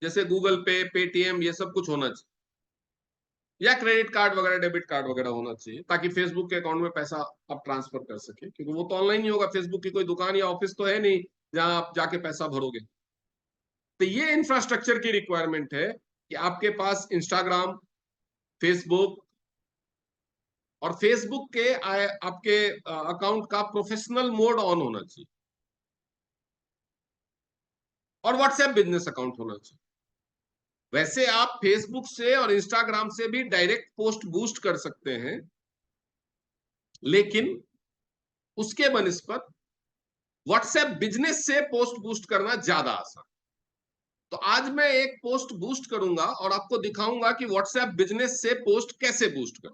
जैसे गूगल पे, पेटीएम, ये सब कुछ होना चाहिए, या क्रेडिट कार्ड वगैरह, डेबिट कार्ड वगैरह होना चाहिए, ताकि फेसबुक के अकाउंट में पैसा आप ट्रांसफर कर सके, क्योंकि वो तो ऑनलाइन ही होगा। फेसबुक की कोई दुकान या ऑफिस तो है नहीं जहां आप जाके पैसा भरोगे। तो ये इंफ्रास्ट्रक्चर की रिक्वायरमेंट है कि आपके पास इंस्टाग्राम, फेसबुक, और फेसबुक के आपके अकाउंट का प्रोफेशनल मोड ऑन होना चाहिए, और व्हाट्सएप बिजनेस अकाउंट होना चाहिए। वैसे आप फेसबुक से और इंस्टाग्राम से भी डायरेक्ट पोस्ट बूस्ट कर सकते हैं, लेकिन उसके बनिस्पत व्हाट्सएप बिजनेस से पोस्ट बूस्ट करना ज्यादा आसान। तो आज मैं एक पोस्ट बूस्ट करूंगा और आपको दिखाऊंगा कि व्हाट्सएप बिजनेस से पोस्ट कैसे बूस्ट करें।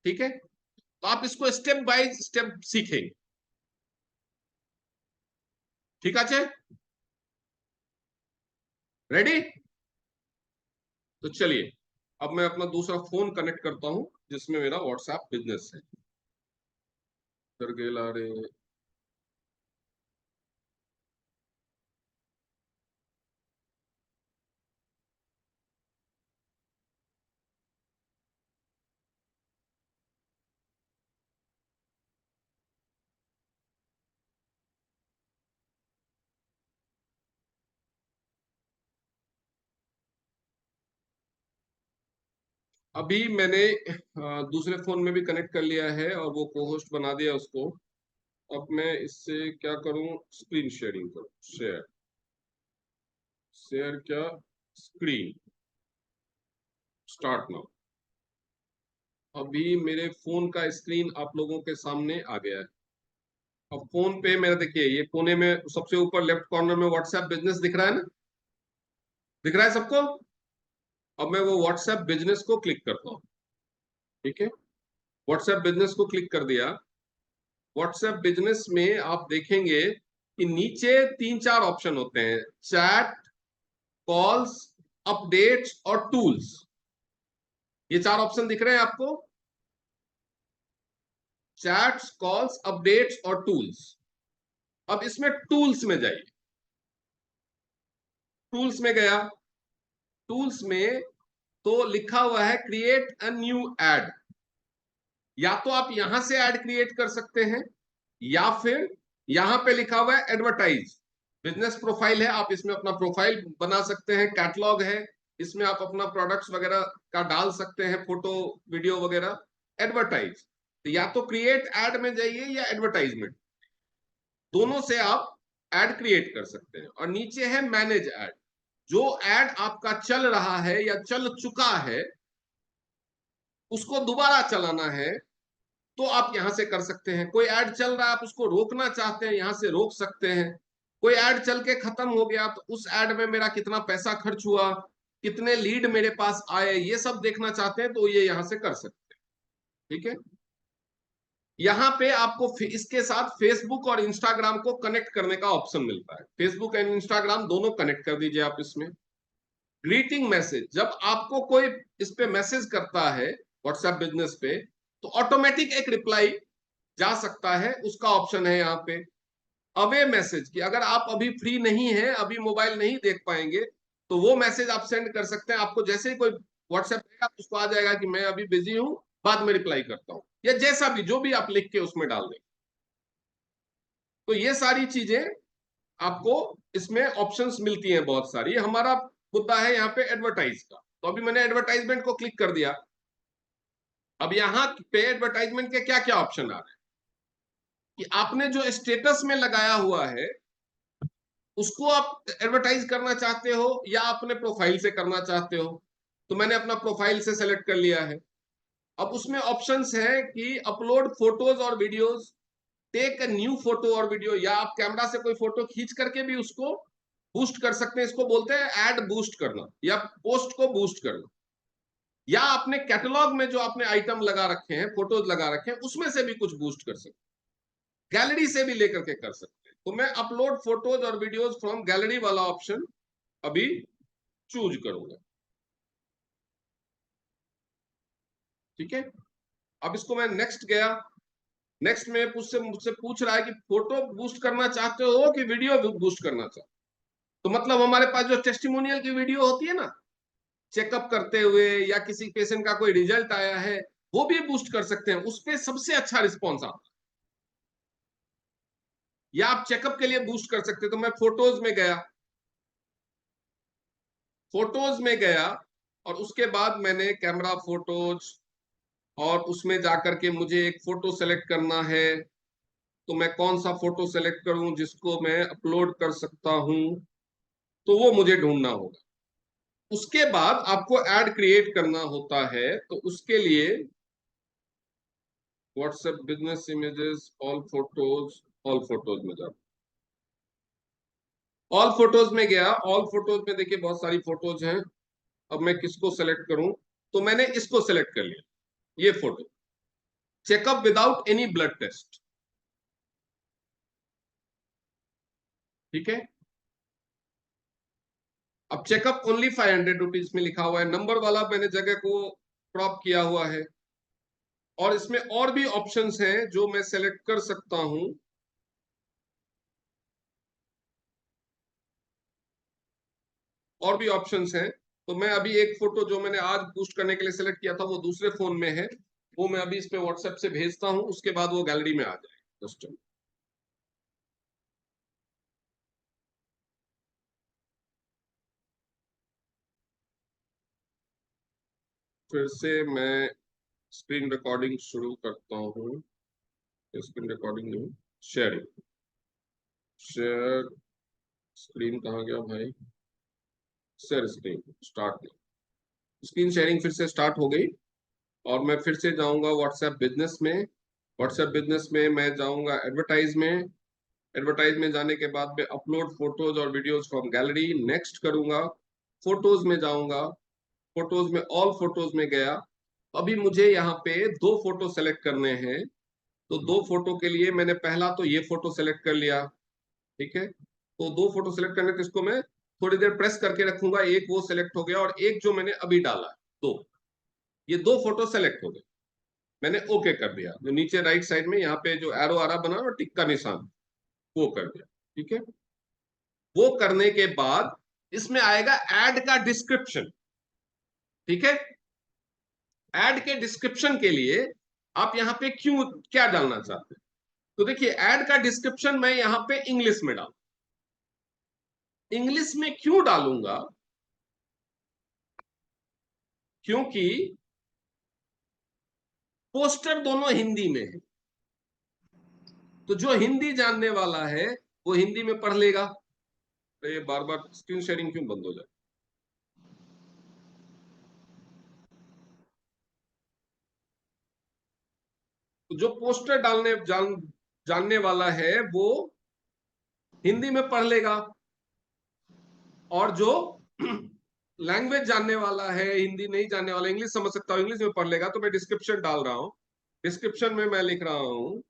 ठीक है? तो आप इसको स्टेप बाय स्टेप सीखेंगे। ठीक है? रेडी? तो चलिए, अब मैं अपना दूसरा फोन कनेक्ट करता हूं जिसमें मेरा व्हाट्सएप बिजनेस है। कर गेला रे। अभी मैंने दूसरे फोन में भी कनेक्ट कर लिया है और वो को होस्ट बना दिया उसको। अब मैं इससे क्या करूं? स्क्रीन शेयरिंग करूं। शेयर, शेयर क्या? स्क्रीन। Start now. अभी मेरे फोन का स्क्रीन आप लोगों के सामने आ गया है। अब फोन पे मेरा देखिए, ये कोने में सबसे ऊपर लेफ्ट कॉर्नर में व्हाट्सएप बिजनेस दिख रहा है ना? दिख रहा है सबको? अब मैं वो व्हाट्सएप बिजनेस को क्लिक करता हूँ। ठीक है, व्हाट्सएप बिजनेस को क्लिक कर दिया। व्हाट्सएप बिजनेस में आप देखेंगे कि नीचे तीन चार ऑप्शन होते हैं: चैट, कॉल्स, अपडेट्स और टूल्स। ये चार ऑप्शन दिख रहे हैं आपको? चैट्स, कॉल्स, अपडेट्स और टूल्स। अब इसमें टूल्स में जाइए। टूल्स में गया, टूल्स में तो लिखा हुआ है क्रिएट अ न्यू एड। या तो आप यहां से ऐड क्रिएट कर सकते हैं, या फिर यहां पे लिखा हुआ है एडवर्टाइज। बिजनेस प्रोफाइल है, आप इसमें अपना प्रोफाइल बना सकते हैं, कैटलॉग है, इसमें आप अपना प्रोडक्ट्स वगैरह का डाल सकते हैं, फोटो वीडियो वगैरह। एडवर्टाइज, तो या तो क्रिएट एड में जाइए या एडवर्टाइजमेंट, दोनों से आप एड क्रिएट कर सकते हैं। और नीचे है मैनेज एड, जो एड आपका चल रहा है या चल चुका है उसको दोबारा चलाना है तो आप यहां से कर सकते हैं। कोई ऐड चल रहा है, आप उसको रोकना चाहते हैं, यहां से रोक सकते हैं। कोई ऐड चल के खत्म हो गया तो उस ऐड में मेरा कितना पैसा खर्च हुआ, कितने लीड मेरे पास आए, ये सब देखना चाहते हैं तो ये यहां से कर सकते हैं। ठीक है, यहां पे आपको इसके साथ फेसबुक और इंस्टाग्राम को कनेक्ट करने का ऑप्शन मिलता है। फेसबुक एंड इंस्टाग्राम दोनों कनेक्ट कर दीजिए आप इसमें। ग्रीटिंग मैसेज, जब आपको कोई इस पे मैसेज करता है व्हाट्सएप बिजनेस पे, तो ऑटोमेटिक एक रिप्लाई जा सकता है, उसका ऑप्शन है यहाँ पे। अवे मैसेज की अगर आप अभी फ्री नहीं है, अभी मोबाइल नहीं देख पाएंगे, तो वो मैसेज आप सेंड कर सकते हैं। आपको जैसे ही कोई व्हाट्सएप देगा उसको आ जाएगा कि मैं अभी बिजी हूं, बाद में रिप्लाई करता हूं, या जैसा भी जो भी आप लिख के उसमें डाल दें। तो ये सारी चीजें आपको इसमें ऑप्शंस मिलती हैं बहुत सारी। हमारा मुद्दा है यहाँ पे एडवर्टाइज का, तो अभी मैंने एडवर्टाइजमेंट को क्लिक कर दिया। अब यहाँ पे एडवर्टाइजमेंट के क्या क्या ऑप्शन आ रहे हैं कि आपने जो स्टेटस में लगाया हुआ है उसको आप एडवर्टाइज करना चाहते हो या अपने प्रोफाइल से करना चाहते हो। तो मैंने अपना प्रोफाइल से सेलेक्ट कर लिया है। अब उसमें ऑप्शंस है कि अपलोड फोटोज और videos, take a new photo और वीडियो, या आप कैमरा से कोई फोटो खींच करके भी उसको बूस्ट कर सकते हैं। इसको बोलते हैं ऐड बूस्ट करना या पोस्ट को बूस्ट करना। या अपने कैटलॉग में जो आपने आइटम लगा रखे हैं, फोटोज लगा रखे हैं, उसमें से भी कुछ बूस्ट कर सकते हैं, गैलरी से भी लेकर के कर सकते हैं। तो मैं अपलोड फोटोज और वीडियोज फ्रॉम गैलरी वाला ऑप्शन अभी चूज करूंगा। ठीक है, अब इसको मैं नेक्स्ट गया। नेक्स्ट में मुझसे पूछ रहा है कि फोटो बूस्ट करना चाहते हो कि वीडियो बूस्ट करना चाहते हो। तो मतलब हमारे पास जो टेस्टिमोनियल की वीडियो होती है ना, चेकअप करते हुए या किसी पेशेंट का कोई रिजल्ट आया है, वो भी बूस्ट कर सकते हैं। उस पर सबसे अच्छा रिस्पॉन्स आता है। या आप चेकअप के लिए बूस्ट कर सकते हैं। तो मैं फोटोज में गया, फोटोज में गया और उसके बाद मैंने कैमरा फोटोज, और उसमें जाकर के मुझे एक फोटो सेलेक्ट करना है। तो मैं कौन सा फोटो सेलेक्ट करूं जिसको मैं अपलोड कर सकता हूं, तो वो मुझे ढूंढना होगा। उसके बाद आपको ऐड क्रिएट करना होता है, तो उसके लिए WhatsApp business images, all photos में जाओ। ऑल फोटोज में गया, ऑल फोटोज में देखिए बहुत सारी फोटोज हैं। अब मैं किसको सेलेक्ट करूं, तो मैंने इसको सेलेक्ट कर लिया, ये photo, checkup without any blood test. ठीक है, अब चेकअप ओनली 500 रुपीज में लिखा हुआ है, नंबर वाला मैंने जगह को क्रॉप किया हुआ है। और इसमें और भी ऑप्शंस हैं जो मैं सेलेक्ट कर सकता हूं। और भी ऑप्शंस हैं, तो मैं अभी एक फोटो जो मैंने आज बूस्ट करने के लिए सेलेक्ट किया था वो दूसरे फोन में है, वो मैं अभी इस पे व्हाट्सएप से भेजता हूं, उसके बाद वो गैलरी में आ जाएगा दोस्तों। फिर से मैं स्क्रीन रिकॉर्डिंग शुरू करता हूँ। स्क्रीन रिकॉर्डिंग नहीं, शेयरिंग। शेयर स्क्रीन कहाँ गया भाई, share screen start. Screen sharing फिर से स्टार्ट हो गई और मैं फिर से जाऊंगा व्हाट्सएप बिजनेस में। व्हाट्सएप बिजनेस में मैं जाऊंगा एडवर्टाइज में। एडवर्टाइज में जाने के बाद मैं अपलोड फोटोज और वीडियोज फ्रॉम गैलरी नेक्स्ट करूंगा। फोटोज में जाऊंगा, फोटोज में ऑल फोटोज में गया। अभी मुझे यहाँ पे दो फोटो सेलेक्ट करने हैं। तो दो फोटो के लिए मैंने पहला तो ये फोटो सेलेक्ट कर लिया। ठीक है, तो दो फोटो सेलेक्ट करने के इसको मैं थोड़ी देर प्रेस करके रखूंगा। एक वो सेलेक्ट हो गया और एक जो मैंने अभी डाला दो, ये दो फोटो सेलेक्ट हो गए। मैंने ओके कर दिया। जो नीचे राइट साइड में यहाँ पे जो एरो आ रहा बना और टिक का निशान, वो कर दिया। ठीक है, वो करने के बाद इसमें आएगा ऐड का डिस्क्रिप्शन। ठीक है, ऐड के डिस्क्रिप्शन के लिए आप यहाँ पे क्यों क्या डालना चाहते हैं, तो देखिए ऐड का डिस्क्रिप्शन मैं यहाँ पे इंग्लिश में डालू। इंग्लिश में क्यों डालूंगा, क्योंकि पोस्टर दोनों हिंदी में है, तो जो हिंदी जानने वाला है वो हिंदी में पढ़ लेगा। तो ये बार बार स्क्रीन शेयरिंग क्यों बंद हो जाए? तो जो पोस्टर जानने वाला है वो हिंदी में पढ़ लेगा, और जो लैंग्वेज जानने वाला है, हिंदी नहीं जानने वाला, इंग्लिश समझ सकता हूँ, इंग्लिश में पढ़ लेगा। तो मैं डिस्क्रिप्शन डाल रहा हूं, डिस्क्रिप्शन में मैं लिख रहा हूं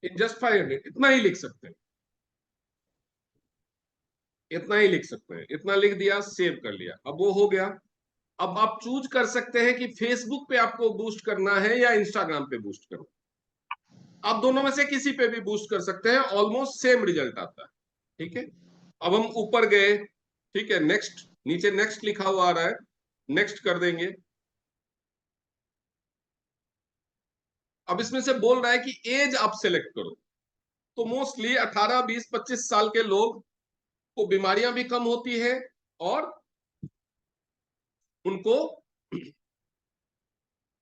इन जस्ट 500, इतना ही लिख सकते हैं, इतना ही लिख सकते हैं, इतना लिख दिया, सेव कर लिया, अब वो हो गया। अब आप चूज कर सकते हैं कि फेसबुक पे आपको बूस्ट करना है या इंस्टाग्राम पे बूस्ट करना है। आप दोनों में से किसी पे भी बूस्ट कर सकते हैं, ऑलमोस्ट सेम रिजल्ट आता है। ठीक है, अब हम ऊपर गए, ठीक है, नेक्स्ट, नीचे नेक्स्ट लिखा हुआ आ रहा है, नेक्स्ट कर देंगे। अब इसमें से बोल रहा है कि एज आप सेलेक्ट करो, तो मोस्टली 18, 20, 25 साल के लोग को बीमारियां भी कम होती है, और उनको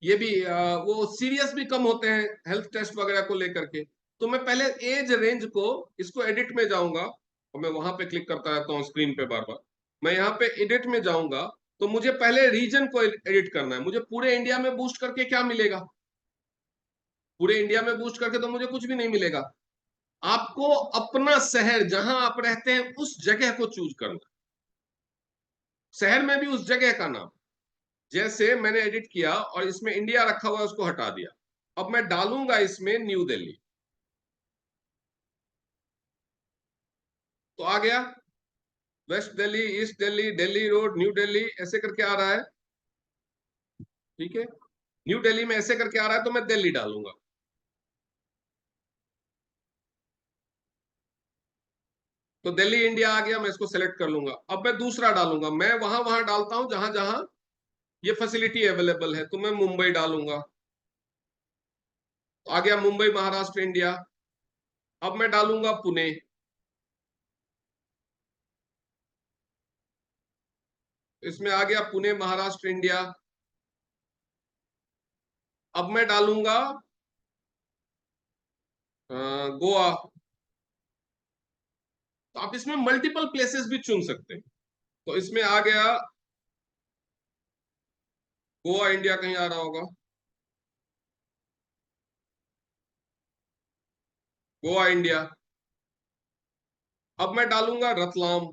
ये भी वो सीरियस भी कम होते हैं हेल्थ टेस्ट वगैरह को लेकर के। तो मैं पहले एज रेंज को, इसको एडिट में जाऊंगा, और मैं वहां पे क्लिक करता रहता हूँ स्क्रीन पे बार बार। मैं यहाँ पे एडिट में जाऊंगा, तो मुझे पहले रीजन को एडिट करना है। मुझे पूरे इंडिया में बूस्ट करके क्या मिलेगा? पूरे इंडिया में बूस्ट करके तो मुझे कुछ भी नहीं मिलेगा। आपको अपना शहर, जहां आप रहते हैं, उस जगह को चूज करना। शहर में भी उस जगह का नाम, जैसे मैंने एडिट किया और इसमें इंडिया रखा हुआ है, उसको हटा दिया। अब मैं डालूंगा इसमें न्यू दिल्ली, तो आ गया West Delhi, East Delhi, Delhi road, New Delhi, ऐसे करके आ रहा है। ठीक है, न्यू दिल्ली में ऐसे करके आ रहा है, तो मैं दिल्ली डालूंगा। तो दिल्ली इंडिया आ गया, मैं इसको सेलेक्ट कर लूंगा। अब मैं दूसरा डालूंगा, मैं वहां वहां डालता हूं जहां जहां ये फैसिलिटी अवेलेबल है। तो मैं मुंबई डालूंगा, तो आ गया मुंबई, महाराष्ट्र, इंडिया। अब मैं डालूंगा पुणे, इसमें आ गया पुणे, महाराष्ट्र, इंडिया। अब मैं डालूंगा गोवा। तो आप इसमें मल्टीपल प्लेसेस भी चुन सकते हैं। तो इसमें आ गया गोवा, इंडिया, कहीं आ रहा होगा, गोवा, इंडिया। अब मैं डालूंगा रतलाम,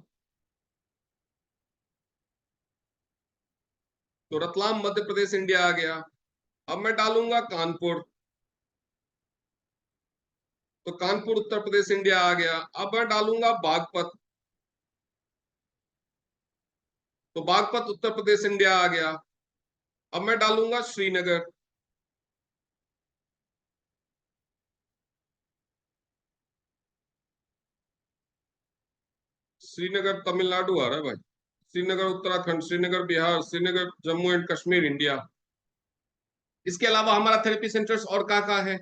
तो रतलाम, मध्य प्रदेश, इंडिया आ गया। अब मैं डालूंगा कानपुर, तो कानपुर, उत्तर प्रदेश, इंडिया आ गया। अब मैं डालूंगा बागपत, तो बागपत, उत्तर प्रदेश, इंडिया आ गया। अब मैं डालूंगा श्रीनगर, श्रीनगर तमिलनाडु आ रहा है भाई, श्रीनगर उत्तराखंड, श्रीनगर बिहार, श्रीनगर जम्मू एंड कश्मीर, इंडिया। इसके अलावा हमारा थेरेपी सेंटर्स और कहाँ है?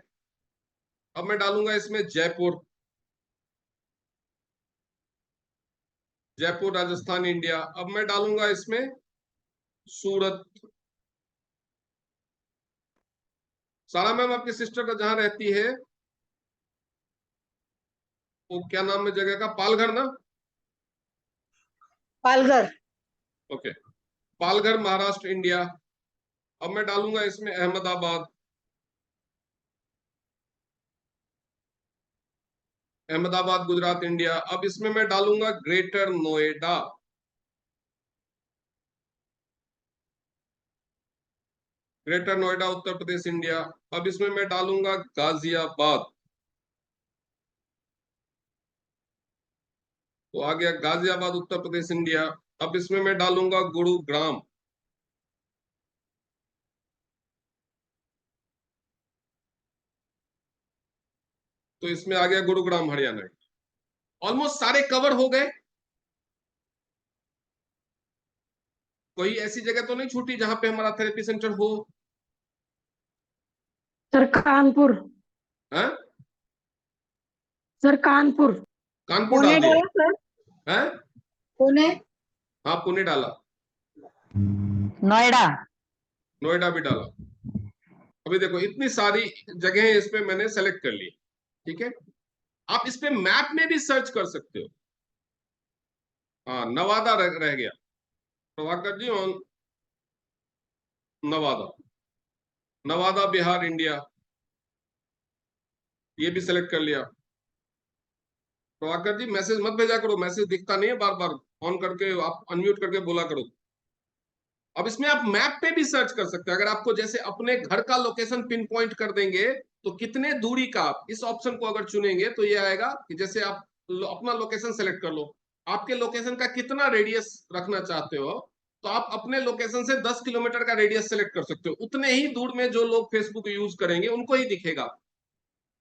अब मैं डालूंगा इसमें जयपुर, जयपुर, राजस्थान, इंडिया। अब मैं डालूंगा इसमें सूरत। सारा मैम आपकी सिस्टर का जहां रहती है, वो क्या नाम है जगह का, पालघर ना? पालघर। Okay, Palghar, Maharashtra, India. अब मैं डालूंगा इसमें अहमदाबाद, अहमदाबाद, गुजरात, इंडिया। अब इसमें मैं डालूंगा greater Noida, greater Noida Uttar Pradesh India. अब इसमें मैं डालूंगा गाजियाबाद, तो आ गया गाजियाबाद उत्तर प्रदेश इंडिया। अब इसमें मैं डालूंगा गुरुग्राम, तो इसमें आ गया गुरुग्राम हरियाणा। ऑलमोस्ट सारे कवर हो गए। कोई ऐसी जगह तो नहीं छूटी जहां पे हमारा थेरेपी सेंटर हो? सर कानपुर। हैं? सर कानपुर। कानपुर पुणे डाल दिया? डाला सर। हैं? पुणे। हाँ, पुणे डाला। नोएडा। नोएडा भी डाला। अभी देखो इतनी सारी जगहें इस पे मैंने सेलेक्ट कर ली। ठीक है, आप इस पे मैप में भी सर्च कर सकते हो। हाँ, नवादा रह गया। प्रभाकर जी ऑन नवादा, नवादा बिहार इंडिया, ये भी सेलेक्ट कर लिया। प्रभाकर जी मैसेज मत भेजा करो, मैसेज दिखता नहीं है, बार बार ऑन करके आप अनम्यूट करके बोला करो। अब इसमें आप मैप पे भी सर्च कर सकते हैं। अगर आपको जैसे अपने घर का लोकेशन पिन पॉइंट कर देंगे, तो कितने दूरी का, आप इस ऑप्शन को अगर चुनेंगे तो ये आएगा कि जैसे आप अपना लोकेशन सेलेक्ट कर लो, आपके लोकेशन का कितना रेडियस रखना चाहते हो, तो आप अपने लोकेशन से 10 किलोमीटर का रेडियस सेलेक्ट कर सकते हो। उतने ही दूर में जो लोग फेसबुक यूज करेंगे उनको ही दिखेगा,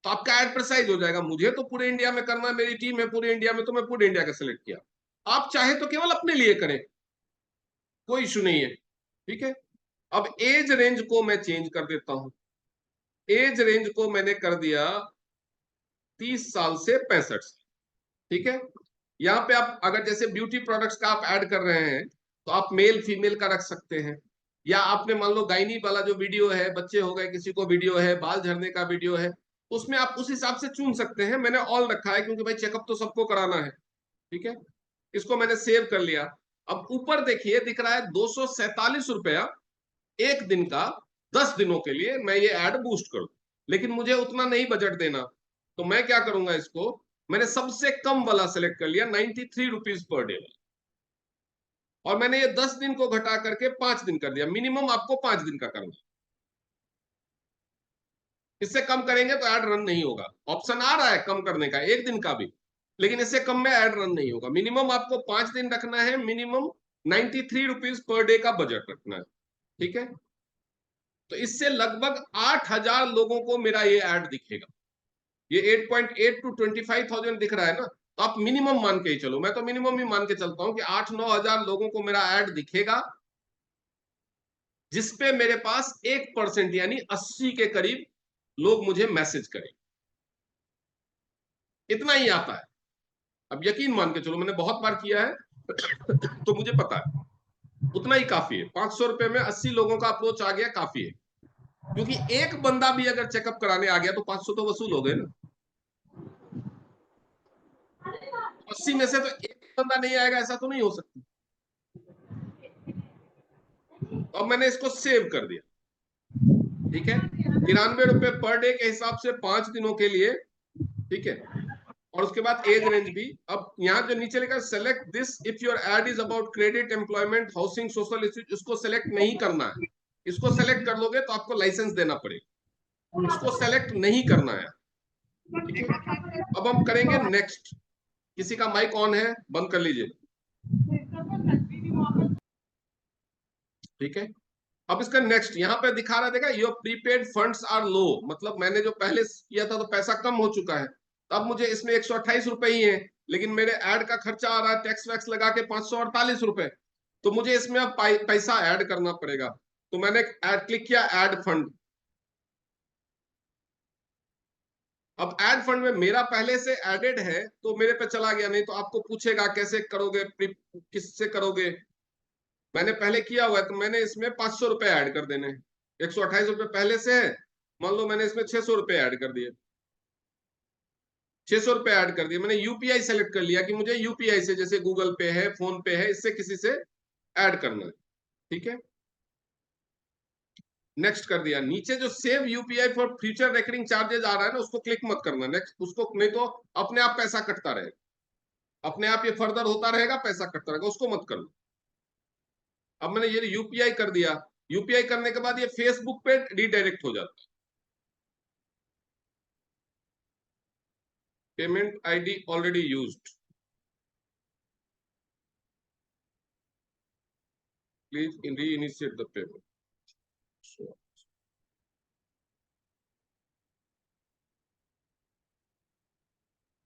तो आपका एड प्रेसाइज हो जाएगा। मुझे तो पूरे इंडिया में करना है, मेरी टीम है पूरे इंडिया में, तो मैं पूरे इंडिया का सिलेक्ट किया। आप चाहे तो केवल अपने लिए करें, कोई इशू नहीं है। ठीक है, अब एज रेंज को मैं चेंज कर देता हूं। एज रेंज को मैंने कर दिया 30 साल से 65 साल। ठीक है, यहां पे आप अगर जैसे ब्यूटी प्रोडक्ट्स का आप ऐड कर रहे हैं, तो आप मेल फीमेल का रख सकते हैं, या आपने मान लो गायनी वाला जो वीडियो है, बच्चे हो गए किसी को वीडियो है, बाल झड़ने का वीडियो है, उसमें आप उस हिसाब से चुन सकते हैं। मैंने ऑल रखा है क्योंकि भाई चेकअप तो सबको कराना है। ठीक है, इसको मैंने सेव कर लिया। अब ऊपर देखिए दिख रहा है 247 रुपया एक दिन का, 10 दिनों के लिए मैं ये ऐड बूस्ट करूं। लेकिन मुझे उतना नहीं बजट देना, तो मैं क्या करूंगा, इसको मैंने सबसे कम वाला सेलेक्ट कर लिया, 93 रुपीज पर डे, और मैंने ये 10 दिन को घटा करके 5 दिन कर दिया। मिनिमम आपको 5 दिन का करना, इससे कम करेंगे तो ऐड रन नहीं होगा। ऑप्शन आ रहा है कम करने का, एक दिन का भी, लेकिन इससे कम में ऐड रन नहीं होगा। मिनिमम आपको 5 दिन रखना है, मिनिमम 93 रुपीज पर डे का बजट रखना है। ठीक है, तो इससे लगभग 8,000 लोगों को मेरा ये ऐड दिखेगा। ये 8.8 टू 25,000 दिख रहा है ना, तो आप मिनिमम मान के ही चलो, मैं तो मिनिमम ही मान के चलता हूं कि 8-9 हजार लोगों को मेरा ऐड दिखेगा, जिसपे मेरे पास 1% यानी 80 के करीब लोग मुझे मैसेज करें। इतना ही आता है। अब यकीन मान के चलो, मैंने बहुत बार किया है तो मुझे पता है उतना ही काफी है। 500 रुपए में 80 लोगों का अप्रोच आ गया, काफी है। क्योंकि एक बंदा भी अगर चेकअप कराने आ गया तो 500 तो वसूल हो गए ना। 80 में से तो एक बंदा नहीं आएगा, ऐसा तो नहीं हो सकता। तो अब मैंने इसको सेव कर दिया। ठीक है, 93 रुपए पर डे के हिसाब से 5 दिनों के लिए। ठीक है, और उसके बाद एज रेंज भी। अब यहाँ जो नीचे लिखा select this if your ad is about credit, employment, housing, social issues, इसको सेलेक्ट नहीं करना है। इसको सेलेक्ट कर लोगे तो आपको लाइसेंस देना पड़ेगा, इसको सेलेक्ट नहीं करना है। ठीक है, अब हम करेंगे नेक्स्ट। किसी का माइक ऑन है, बंद कर लीजिए। ठीक है, अब इसका नेक्स्ट यहाँ पे दिखा रहा देगा योर प्रीपेड फंड्स आर लो, मतलब मैंने जो पहले किया था तो पैसा कम हो चुका है, तब मुझे इसमें 128 रुपए ही है, लेकिन मेरे ऐड का खर्चा आ रहा है टैक्स वैक्स लगा के 548 रुपए, तो मुझे इसमें अब पैसा ऐड करना पड़ेगा। तो मैंने क्लिक किया ऐड फंड। अब ऐड फंड में मेरा पहले से एडेड है तो मेरे पे चला गया, नहीं तो आपको पूछेगा कैसे करोगे, किससे करोगे। मैंने पहले किया हुआ है, तो मैंने इसमें 500 रुपए ऐड कर देने। 128 रुपए पहले से है, मान लो मैंने इसमें 600 रुपए ऐड कर दिए। 600 रुपए ऐड कर दिए। मैंने यूपीआई सेलेक्ट कर लिया कि मुझे यूपीआई से, जैसे गूगल पे है, फोन पे है, इससे किसी से ऐड करना है। ठीक है, नेक्स्ट कर दिया। नीचे जो save UPI for future recurring charges आ रहा है ना, उसको क्लिक मत करना नेक्स्ट, उसको नहीं तो अपने आप पैसा कटता रहेगा, अपने आप ये फर्दर होता रहेगा, पैसा कटता रहेगा, उसको मत करना। अब मैंने ये यूपीआई कर दिया, यूपीआई करने के बाद ये फेसबुक पे रिडायरेक्ट हो जाता है। Payment ID already used, please reinitiate the payment.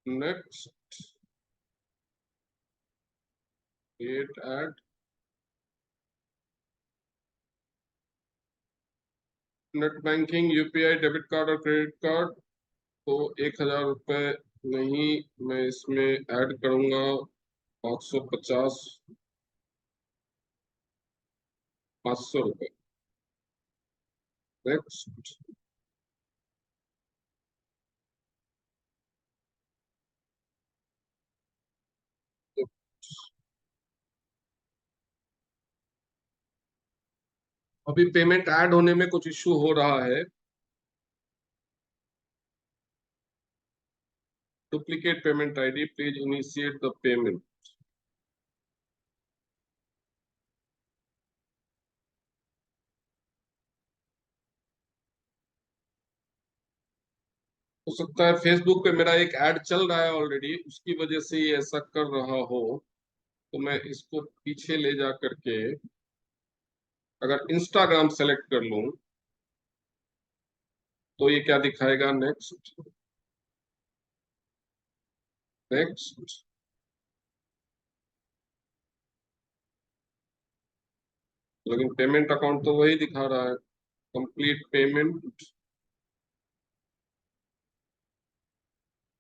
Next, create ad, net banking, UPI, debit card और क्रेडिट कार्ड। तो 1,000 रुपये नहीं, मैं इसमें ऐड करूंगा 550, 500 रुपये। नेक्स्ट, अभी पेमेंट ऐड होने में कुछ इश्यू हो रहा है। Duplicate payment ID, please initiate the payment. हो सकता है फेसबुक पे मेरा एक ऐड चल रहा है ऑलरेडी, उसकी वजह से ये ऐसा कर रहा हो। तो मैं इसको पीछे ले जा करके अगर इंस्टाग्राम सेलेक्ट कर लूं तो ये क्या दिखाएगा? नेक्स्ट, नेक्स्ट, लेकिन पेमेंट अकाउंट तो वही दिखा रहा है, कंप्लीट पेमेंट।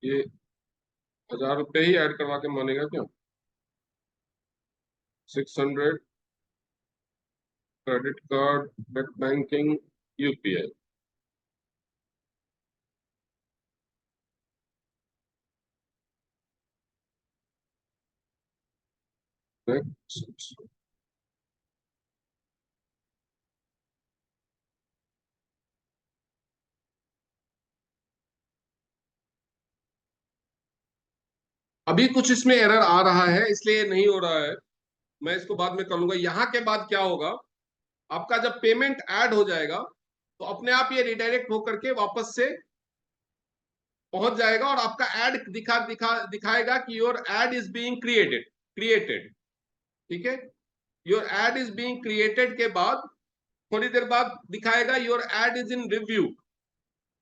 ये 1,000 रुपये ही ऐड करवा के मानेगा क्या? 600, credit card, net banking, UPI. Next, अभी कुछ इसमें एरर आ रहा है इसलिए नहीं हो रहा है, मैं इसको बाद में कर लूंगा। यहाँ के बाद क्या होगा, आपका जब पेमेंट ऐड हो जाएगा तो अपने आप ये रिडायरेक्ट होकर के वापस से पहुंच जाएगा और आपका ऐड दिखाएगा कि your ad is being created, created. ठीक है, your ad is being created के बाद थोड़ी देर बाद दिखाएगा your ad is in review.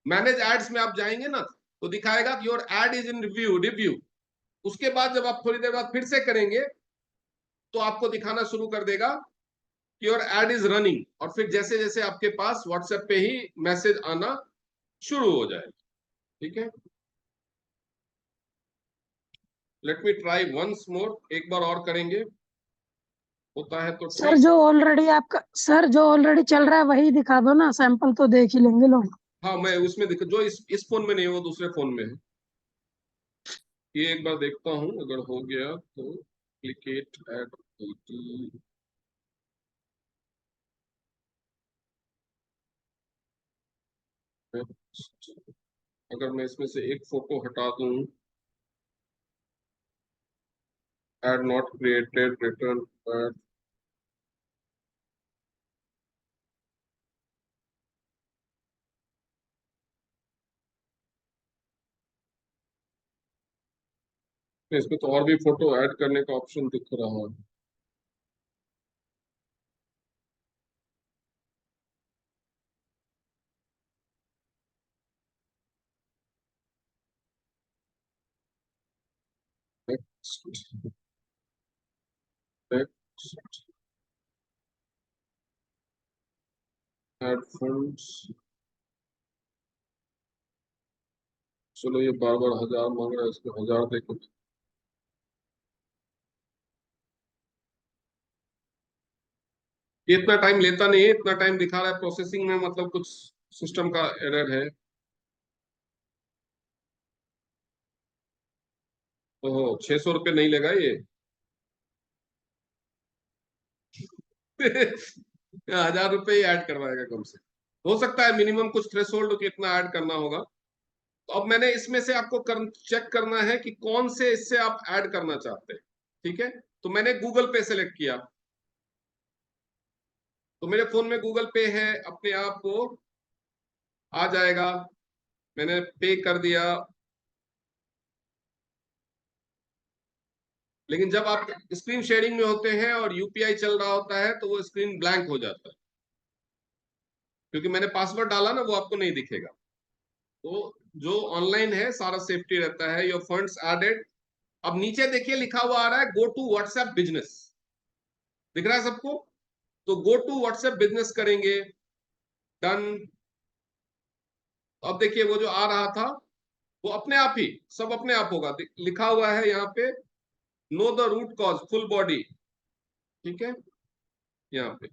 Manage ads में आप जाएंगे ना तो दिखाएगा कि your ad is in review. उसके बाद जब आप थोड़ी देर बाद फिर से करेंगे तो आपको दिखाना शुरू कर देगा कि योर एड इज रनिंग, और फिर जैसे जैसे आपके पास व्हाट्सएप पे ही मैसेज आना शुरू हो जाएगा। ठीक है, let me try once more, एक बार और करेंगे, होता है तो सर ठीक। सर जो ऑलरेडी चल रहा है वही दिखा दो ना, सैंपल तो देख ही लेंगे लोग। हाँ, मैं उसमें देखो जो इस फोन में नहीं है वो दूसरे फोन में है। ये एक बार देखता हूं, अगर हो गया तो क्लिकेट एड 80। अगर मैं इसमें से एक फोटो हटा दूं, ad not created, return ad, इसमें तो और भी फोटो ऐड करने का ऑप्शन दिख रहा है। Next, next, add funds. चलो ये बार बार 1,000 मांग रहा है, इसको 1,000 देखो। ये इतना टाइम लेता नहीं है, इतना टाइम दिखा रहा है प्रोसेसिंग में, मतलब कुछ सिस्टम का एरर है। ओहो, 600 रुपये नहीं लेगा ये। 1,000 रुपये ही ऐड करवाएगा कम से। हो सकता है मिनिमम कुछ थ्रेशोल्ड कितना ऐड करना होगा। तो अब मैंने इसमें से आपको चेक करना है कि कौन से इससे आप ऐड करना चाहते हैं। ठीक है, तो मैंने गूगल पे सेलेक्ट किया। तो मेरे फोन में गूगल पे है, अपने आप वो आ जाएगा, मैंने पे कर दिया। लेकिन जब आप स्क्रीन शेयरिंग में होते हैं और यूपीआई चल रहा होता है तो वो स्क्रीन ब्लैंक हो जाता है, क्योंकि मैंने पासवर्ड डाला ना, वो आपको नहीं दिखेगा। तो जो ऑनलाइन है सारा सेफ्टी रहता है। Your funds added. अब नीचे देखिए लिखा हुआ आ रहा है गो टू व्हाट्सएप बिजनेस, दिख रहा है सबको? तो गो टू व्हाट्सएप बिजनेस करेंगे, डन। अब देखिए वो जो आ रहा था वो अपने आप ही सब अपने आप होगा। लिखा हुआ है यहाँ पे know the root cause full body, ठीक है, यहाँ पे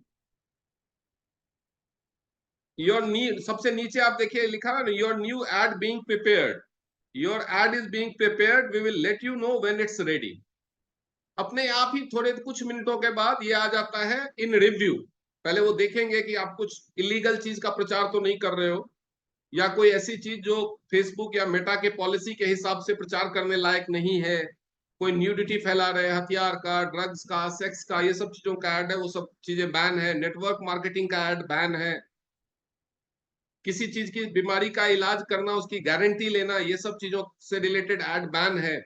योर न्यू, सबसे नीचे आप देखिए लिखा है ना, your new ad being prepared, your ad is being prepared, we will let you know when it's ready. अपने आप ही थोड़े कुछ मिनटों के बाद ये आ जाता है इन रिव्यू। पहले वो देखेंगे कि आप कुछ इलीगल चीज का प्रचार तो नहीं कर रहे हो, या कोई ऐसी चीज जो फेसबुक या मेटा के पॉलिसी के हिसाब से प्रचार करने लायक नहीं है, कोई न्यूडिटी फैला रहे, हथियार का, ड्रग्स का, सेक्स का, ये सब चीजों का ऐड है, वो सब चीजें बैन है। नेटवर्क मार्केटिंग का ऐड बैन है। किसी चीज की बीमारी का इलाज करना, उसकी गारंटी लेना, ये सब चीजों से रिलेटेड ऐड बैन है।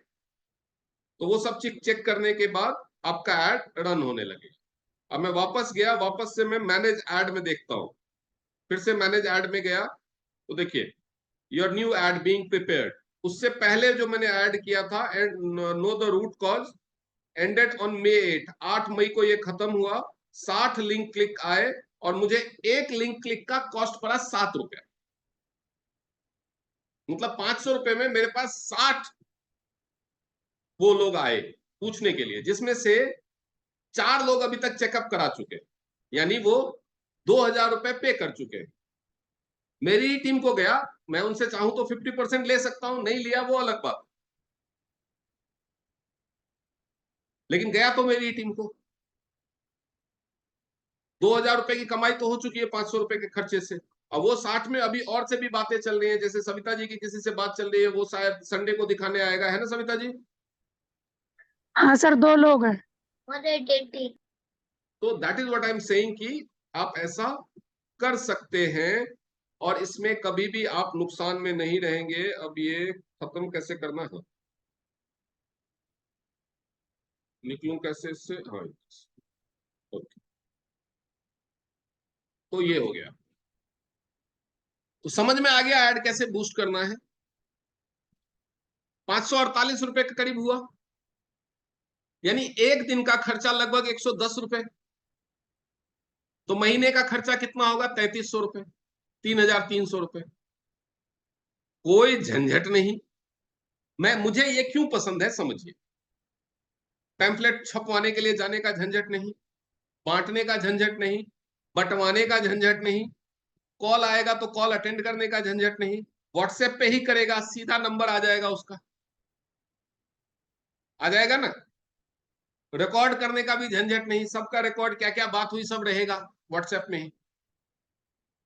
तो वो सब चीज चेक करने के बाद आपका ऐड रन होने लगे। अब मैं वापस गया, वापस से मैं मैनेज ऐड में देखता हूं, फिर से मैनेज ऐड में गया तो देखिए your new ad being prepared. उससे पहले जो मैंने ऐड किया था know the root cause ended on May 8, 8 मई को ये खत्म हुआ। 60 लिंक क्लिक आए और मुझे एक लिंक क्लिक का कॉस्ट पड़ा 7 रुपया। मतलब 500 रुपए में मेरे पास 60 वो लोग आए पूछने के लिए, जिसमें से 4 लोग अभी तक चेकअप करा चुके, यानी वो 2000 रुपए पे कर चुके। मेरी ही टीम को गया, मैं उनसे चाहूं तो 50% ले सकता हूं, नहीं लिया वो अलग बात, लेकिन गया तो मेरी ही टीम को। 2000 रुपए की कमाई तो हो चुकी है 500 रुपए के खर्चे से। अब वो 60 में अभी और से भी बातें चल रही है, जैसे सविता जी की किसी से बात चल रही है, वो शायद संडे को दिखाने आएगा, है ना सविता जी? हाँ सर, 2 लोग हैं। तो that is what I am saying कि आप ऐसा कर सकते हैं और इसमें कभी भी आप नुकसान में नहीं रहेंगे। अब ये खत्म कैसे करना है, निकलूं कैसे इससे? हाँ, ओके, तो ये हो गया। तो समझ में आ गया ऐड कैसे बूस्ट करना है। 548 रुपए के करीब हुआ, यानी एक दिन का खर्चा लगभग 110 रुपए। तो महीने का खर्चा कितना होगा? 3300 रुपए, 3300 रुपए। कोई झंझट नहीं। मुझे ये क्यों पसंद है समझिए। पैम्फलेट छपवाने के लिए जाने का झंझट नहीं, बांटने का झंझट नहीं, बंटवाने का झंझट नहीं, कॉल आएगा तो कॉल अटेंड करने का झंझट नहीं, व्हाट्सएप पे ही करेगा, सीधा नंबर आ जाएगा उसका, आ जाएगा ना। रिकॉर्ड करने का भी झंझट नहीं, सबका रिकॉर्ड क्या क्या बात हुई सब रहेगा व्हाट्सएप में ही।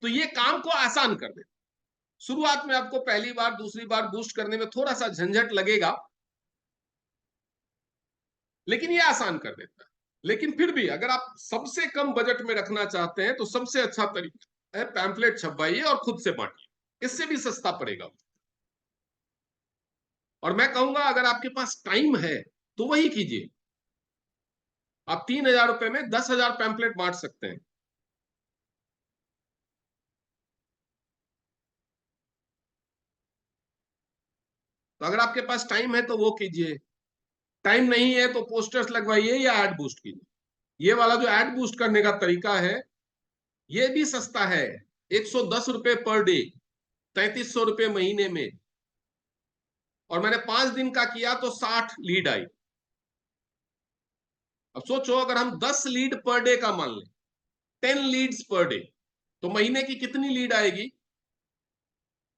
तो ये काम को आसान कर देता। शुरुआत में आपको पहली बार दूसरी बार बूस्ट करने में थोड़ा सा झंझट लगेगा, लेकिन ये आसान कर देता है। लेकिन फिर भी अगर आप सबसे कम बजट में रखना चाहते हैं तो सबसे अच्छा तरीका है पैम्फलेट छपवाइए और खुद से बांटिए, इससे भी सस्ता पड़ेगा। और मैं कहूंगा अगर आपके पास टाइम है तो वही कीजिए। आप 3000 रुपए में 10,000 पैम्फलेट बांट सकते हैं। तो अगर आपके पास टाइम है तो वो कीजिए, टाइम नहीं है तो पोस्टर्स लगवाइए या एड बूस्ट कीजिए। ये वाला जो एड बूस्ट करने का तरीका है ये भी सस्ता है, 110 रुपए पर डे, 3300 रुपए महीने में। और मैंने 5 दिन का किया तो 60 लीड आई। अब सोचो अगर हम 10 लीड पर डे का मान लें, 10 लीड्स पर डे, तो महीने की कितनी लीड आएगी?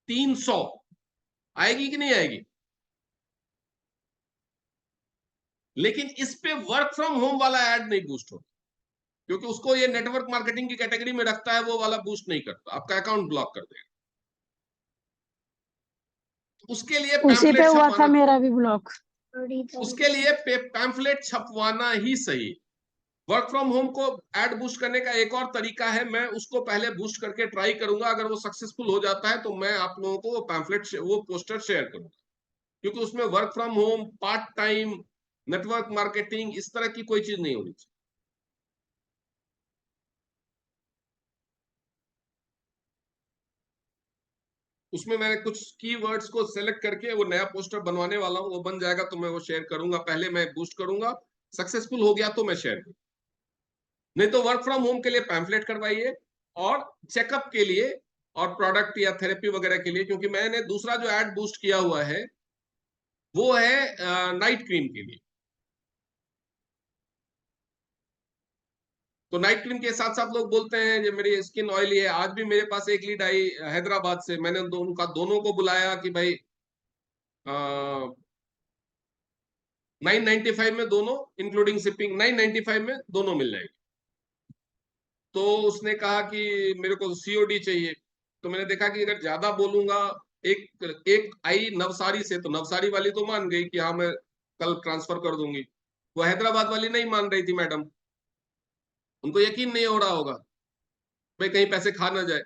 300 आएगी कि नहीं आएगी? लेकिन इस पे वर्क फ्रॉम होम वाला ऐड नहीं बूस्ट होता, क्योंकि उसको ये नेटवर्क मार्केटिंग की कैटेगरी में रखता है, वो वाला बूस्ट नहीं करता, आपका अकाउंट ब्लॉक कर देगा। उसके लिए उसी पे पैम्फलेट हुआ था छपवाना, मेरा भी ब्लॉक। उसके लिए पैम्फलेट छपवाना ही सही। वर्क फ्रॉम होम को एड बूस्ट करने का एक और तरीका है, मैं उसको पहले बूस्ट करके ट्राई करूंगा, अगर वो सक्सेसफुल हो जाता है तो मैं आप लोगों को वो पैम्फलेट वो पोस्टर शेयर करूंगा, क्योंकि उसमें work from home, part time, network marketing, इस तरह की कोई चीज नहीं होनी चाहिए। उसमें मैंने कुछ कीवर्ड्स को सेलेक्ट करके वो नया पोस्टर बनवाने वाला हूँ, वो बन जाएगा तो मैं वो शेयर करूंगा। पहले मैं बूस्ट करूंगा, सक्सेसफुल हो गया तो मैं शेयर करूंगा। नहीं तो वर्क फ्रॉम होम के लिए पैम्फलेट करवाइए, और चेकअप के लिए और प्रोडक्ट या थेरेपी वगैरह के लिए, क्योंकि मैंने दूसरा जो एड बूस्ट किया हुआ है वो है नाइट क्रीम के लिए। तो नाइट क्रीम के साथ साथ लोग बोलते हैं जो मेरी स्किन ऑयली है। आज भी मेरे पास एक लीड आई हैदराबाद से, मैंने उनका दोनों को बुलाया कि भाई 995 में दोनों इंक्लूडिंग शिपिंग, 995 में दोनों मिल जाएगी। तो उसने कहा कि मेरे को सीओडी चाहिए। तो मैंने देखा कि अगर ज्यादा बोलूंगा, एक एक आई नवसारी से, तो नवसारी वाली तो मान गई कि हाँ मैं कल ट्रांसफर कर दूंगी। वो हैदराबाद वाली नहीं मान रही थी मैडम, उनको यकीन नहीं हो रहा होगा भाई कहीं पैसे खा ना जाए।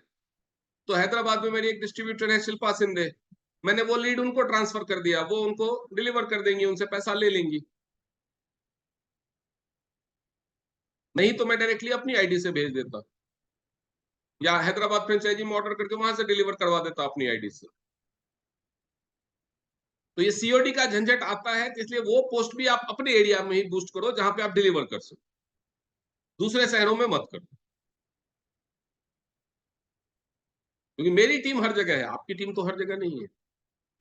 तो हैदराबाद में मेरी एक डिस्ट्रीब्यूटर है शिल्पा सिंधे, मैंने वो लीड उनको ट्रांसफर कर दिया, वो उनको डिलीवर कर देंगी, उनसे पैसा ले लेंगी। नहीं तो मैं डायरेक्टली अपनी आईडी से भेज देता, या हैदराबाद फ्रेंचाइजी में ऑर्डर करके वहां से डिलीवर करवा देता अपनी आईडी से। तो ये सीओडी का झंझट आता है, तो इसलिए वो पोस्ट भी आप अपने एरिया में ही बूस्ट करो जहां पे आप डिलीवर कर सको, दूसरे शहरों में मत करो। क्योंकि मेरी टीम हर जगह है, आपकी टीम तो हर जगह नहीं है।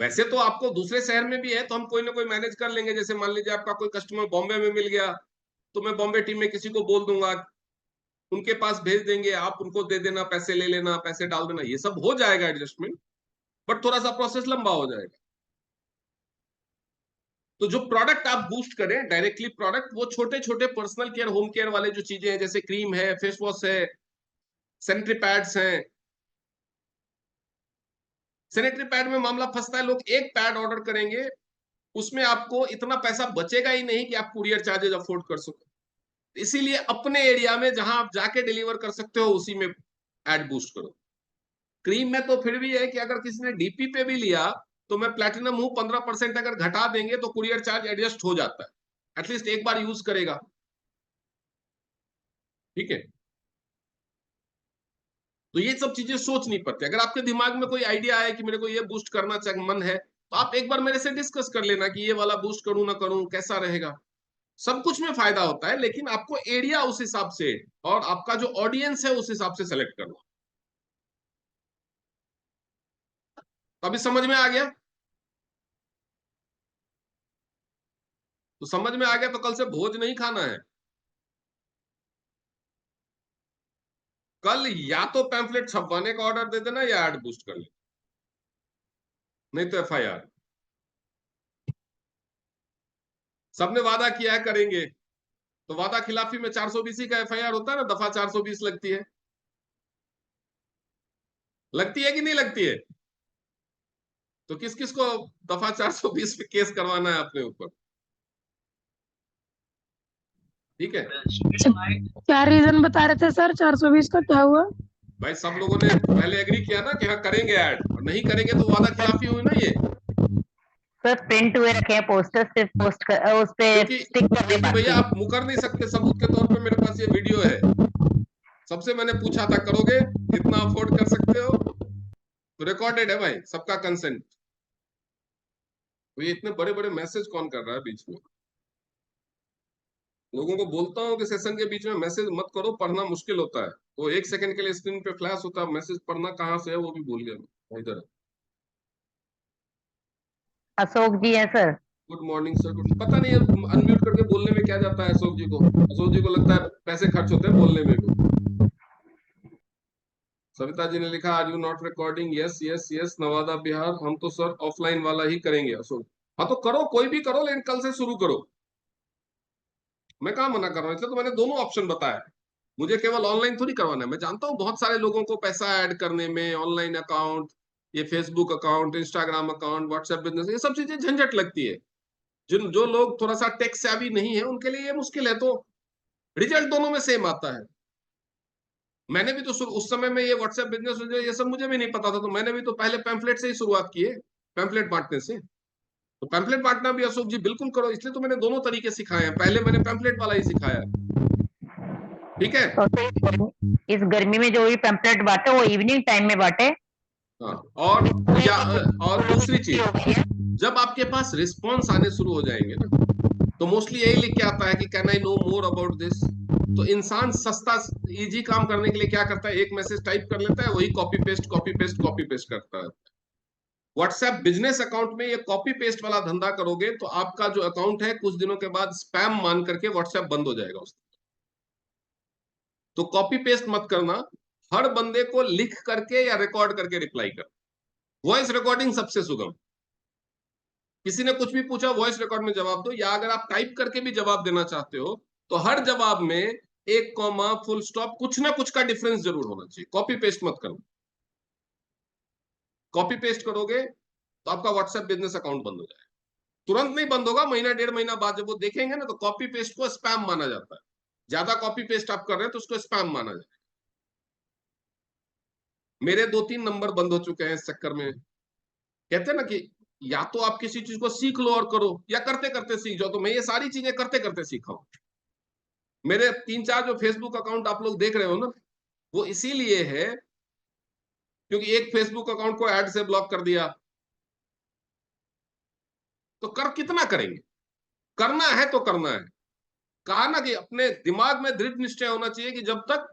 वैसे तो आपको दूसरे शहर में भी है तो हम कोई ना कोई मैनेज कर लेंगे। जैसे मान लीजिए आपका कोई कस्टमर बॉम्बे में मिल गया, तो मैं बॉम्बे टीम में किसी को बोल दूंगा, उनके पास भेज देंगे, आप उनको दे देना, पैसे ले लेना, पैसे डाल देना, ये सब हो जाएगा एडजस्टमेंट। बट थोड़ा सा प्रोसेस लंबा हो जाएगा। तो जो प्रोडक्ट आप बूस्ट करें डायरेक्टली प्रोडक्ट, वो छोटे छोटे पर्सनल केयर, होम केयर वाले जो चीजें हैं, जैसे क्रीम है, फेस वॉश है, सैनिटरी पैड्स हैं। सैनिटरी पैड में मामला फंसता है, लोग एक पैड ऑर्डर करेंगे, उसमें आपको इतना पैसा बचेगा ही नहीं कि आप कुरियर चार्जेज अफोर्ड कर सको। इसीलिए अपने एरिया में जहां आप जाके डिलीवर कर सकते हो उसी में एड बूस्ट करो। क्रीम में तो फिर भी है कि अगर किसी ने डीपी पे भी लिया तो मैं प्लेटिनम हूं, 15% अगर घटा देंगे तो कुरियर चार्ज एडजस्ट हो जाता है, एटलीस्ट एक बार यूज करेगा। ठीक है, तो ये सब चीजें सोचनी पड़ती है। अगर आपके दिमाग में कोई आइडिया है कि मेरे को ये बूस्ट करना चाहिए, मन है, तो आप एक बार मेरे से डिस्कस कर लेना कि ये वाला बूस्ट करूं ना करूं, कैसा रहेगा। सब कुछ में फायदा होता है, लेकिन आपको एरिया उस हिसाब से और आपका जो ऑडियंस है उस हिसाब से सेलेक्ट करना। तो अभी समझ में आ गया? तो समझ में आ गया तो कल से भोज नहीं खाना है। कल या तो पैम्फलेट छपवाने का ऑर्डर दे देना या एड बूस्ट कर ले, नहीं तो एफआईआर। सबने वादा किया है करेंगे, तो वादा खिलाफी में 420 का एफआईआर होता है ना, दफा 420 लगती है। लगती है कि नहीं लगती है? तो किस किस को दफा 420 पे केस करवाना है अपने ऊपर? ठीक है क्या रीजन बता रहे थे सर, 420 का क्या हुआ? भाई, सब लोगों ने पहले एग्री किया ना कि हाँ करेंगे ऐड, और नहीं करेंगे तो वादा खिलाफी हुई ना ये। सर प्रिंट हुए रखे हैं पोस्टर, सिर्फ पोस्ट कर उस पे क्योंकि स्टिक करने क्योंकि बाकी भैया है। आप मुकर नहीं सकते, सबूत के तौर पे मेरे पास ये वीडियो है। सबसे मैंने पूछा था करोगे, कितना अफोर्ड कर सकते हो, तो रिकॉर्डेड है भाई, सबका कंसेंट। तो ये इतने बड़े बड़े मैसेज कौन कर रहा है बीच में? लोगों को बोलता हूँ कि सेशन के बीच में मैसेज मत करो, पढ़ना मुश्किल होता है। तो एक सेकंड के लिए स्क्रीन पे फ्लैश होता है, मैसेज पढ़ना कहाँ से है वो भी भूल गया मैं। इधर अशोक जी हैं sir. Good morning sir, good, पता नहीं अनम्यूट करके बोलने में क्या जाता है अशोक जी को। अशोक जी को लगता है पैसे खर्च होते हैं बोलने में भी। सविता जी ने लिखा are you not recording, yes yes yes, Nawada Bihar, हम तो सर ऑफलाइन वाला ही करेंगे अशोक। हाँ तो करो, कोई भी करो, लेकिन कल से शुरू करो। मैं कहाँ मना कर रहा हूँ, इसलिए तो मैंने दोनों ऑप्शन बताया। मुझे केवल ऑनलाइन थोड़ी करवाना है। मैं जानता हूँ बहुत सारे लोगों को पैसा ऐड करने में, ऑनलाइन अकाउंट, ये Facebook account, Instagram account, WhatsApp business, ये सब चीजें झंझट लगती है। जिन जो लोग थोड़ा सा टेक सेवी नहीं है उनके लिए ये मुश्किल है। तो रिजल्ट दोनों में सेम आता है। मैंने भी तो उस समय में ये व्हाट्सएप बिजनेस ये सब मुझे भी नहीं पता था, तो मैंने भी तो पहले पैम्फलेट से ही शुरुआत की है, पैम्फलेट बांटने से। तो पैम्फलेट बांटना भी अशोक जी बिल्कुल करो, इसलिए तो मैंने दोनों तरीके सिखाए हैं, पहले मैंने पैम्फलेट वाला ही सिखाया है। ठीक है। तो इस गर्मी में जो भी पैम्पलेट बांटे वो इवनिंग टाइम में बांटे। हाँ, और दूसरी चीज, जब आपके पास रिस्पॉन्स आने शुरू हो जाएंगे ना, तो मोस्टली यही लिख के आता है कि can I know more about this. तो इंसान सस्ता इजी काम करने के लिए क्या करता है, एक मैसेज टाइप कर लेता है, वही copy paste copy paste copy paste करता है। व्हाट्सएप बिजनेस अकाउंट में ये कॉपी पेस्ट वाला धंधा करोगे तो आपका जो अकाउंट है कुछ दिनों के बाद स्पैम मान करके व्हाट्सएप बंद हो जाएगा उसका। तो कॉपी पेस्ट मत करना, हर बंदे को लिख करके या रिकॉर्ड करके रिप्लाई कर। वॉइस रिकॉर्डिंग सबसे सुगम। किसी ने कुछ भी पूछा वॉइस रिकॉर्ड में जवाब दो, या अगर आप टाइप करके भी जवाब देना चाहते हो तो हर जवाब में एक कॉमा फुल स्टॉप कुछ ना कुछ का डिफरेंस जरूर होना चाहिए। कॉपी पेस्ट मत करो। कॉपी पेस्ट करोगे तो आपका व्हाट्सएप बिजनेस अकाउंट बंद हो जाएगा। तुरंत नहीं बंद होगा, महीना डेढ़ महीना बाद जब वो देखेंगे ना, तो कॉपी पेस्ट को स्पैम माना जाता है। ज्यादा कॉपी पेस्ट आप कर रहे हैं तो उसको स्पैम माना जाएगा। मेरे 2-3 नंबर बंद हो चुके हैं इस चक्कर में। कहते हैं ना कि या तो आप किसी चीज को सीख लो और करो, या करते करते सीख जाओ। तो मैं ये सारी चीजें करते करते सीखा हूं। मेरे 3-4 जो फेसबुक अकाउंट आप लोग देख रहे हो ना, वो इसीलिए है क्योंकि एक फेसबुक अकाउंट को ऐड से ब्लॉक कर दिया, तो कर कितना करेंगे। करना है तो करना है। कहा ना कि अपने दिमाग में दृढ़ निश्चय होना चाहिए कि जब तक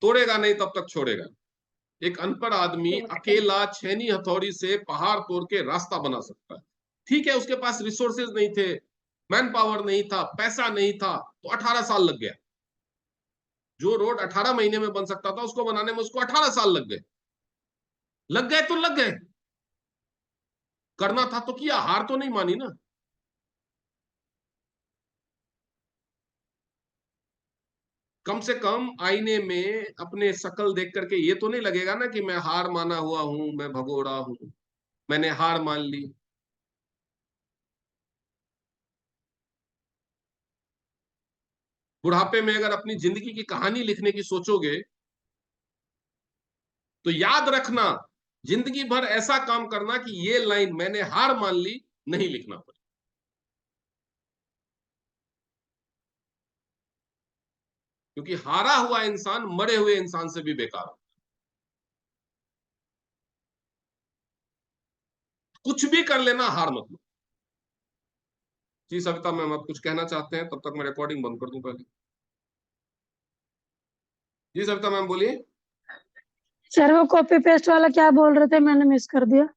तोड़ेगा नहीं तब तक छोड़ेगा। एक अनपढ़ आदमी अकेला छेनी हथौड़ी से पहाड़ तोड़ के रास्ता बना सकता है। ठीक है, उसके पास रिसोर्सेज नहीं थे, मैन पावर नहीं था, पैसा नहीं था, तो 18 साल लग गया। जो रोड 18 महीने में बन सकता था उसको बनाने में उसको 18 साल लग गए। लग गए तो लग गए, करना था तो किया, हार तो नहीं मानी ना। कम से कम आईने में अपने शकल देख करके ये तो नहीं लगेगा ना कि मैं हार माना हुआ हूं, मैं भगोड़ा हूं, मैंने हार मान ली। बुढ़ापे में अगर अपनी जिंदगी की कहानी लिखने की सोचोगे तो याद रखना, जिंदगी भर ऐसा काम करना कि ये लाइन मैंने हार मान ली नहीं लिखना पड़े। क्योंकि हारा हुआ इंसान मरे हुए इंसान से भी बेकार हो। कुछ भी कर लेना, हार मत लो। जी सविता मैम, आप कुछ कहना चाहते हैं? तब तक मैं रिकॉर्डिंग बंद कर दूं पहले। जी सविता मैम बोलिए। सर वो कॉपी पेस्ट वाला क्या बोल रहे थे, मैंने मिस कर दिया।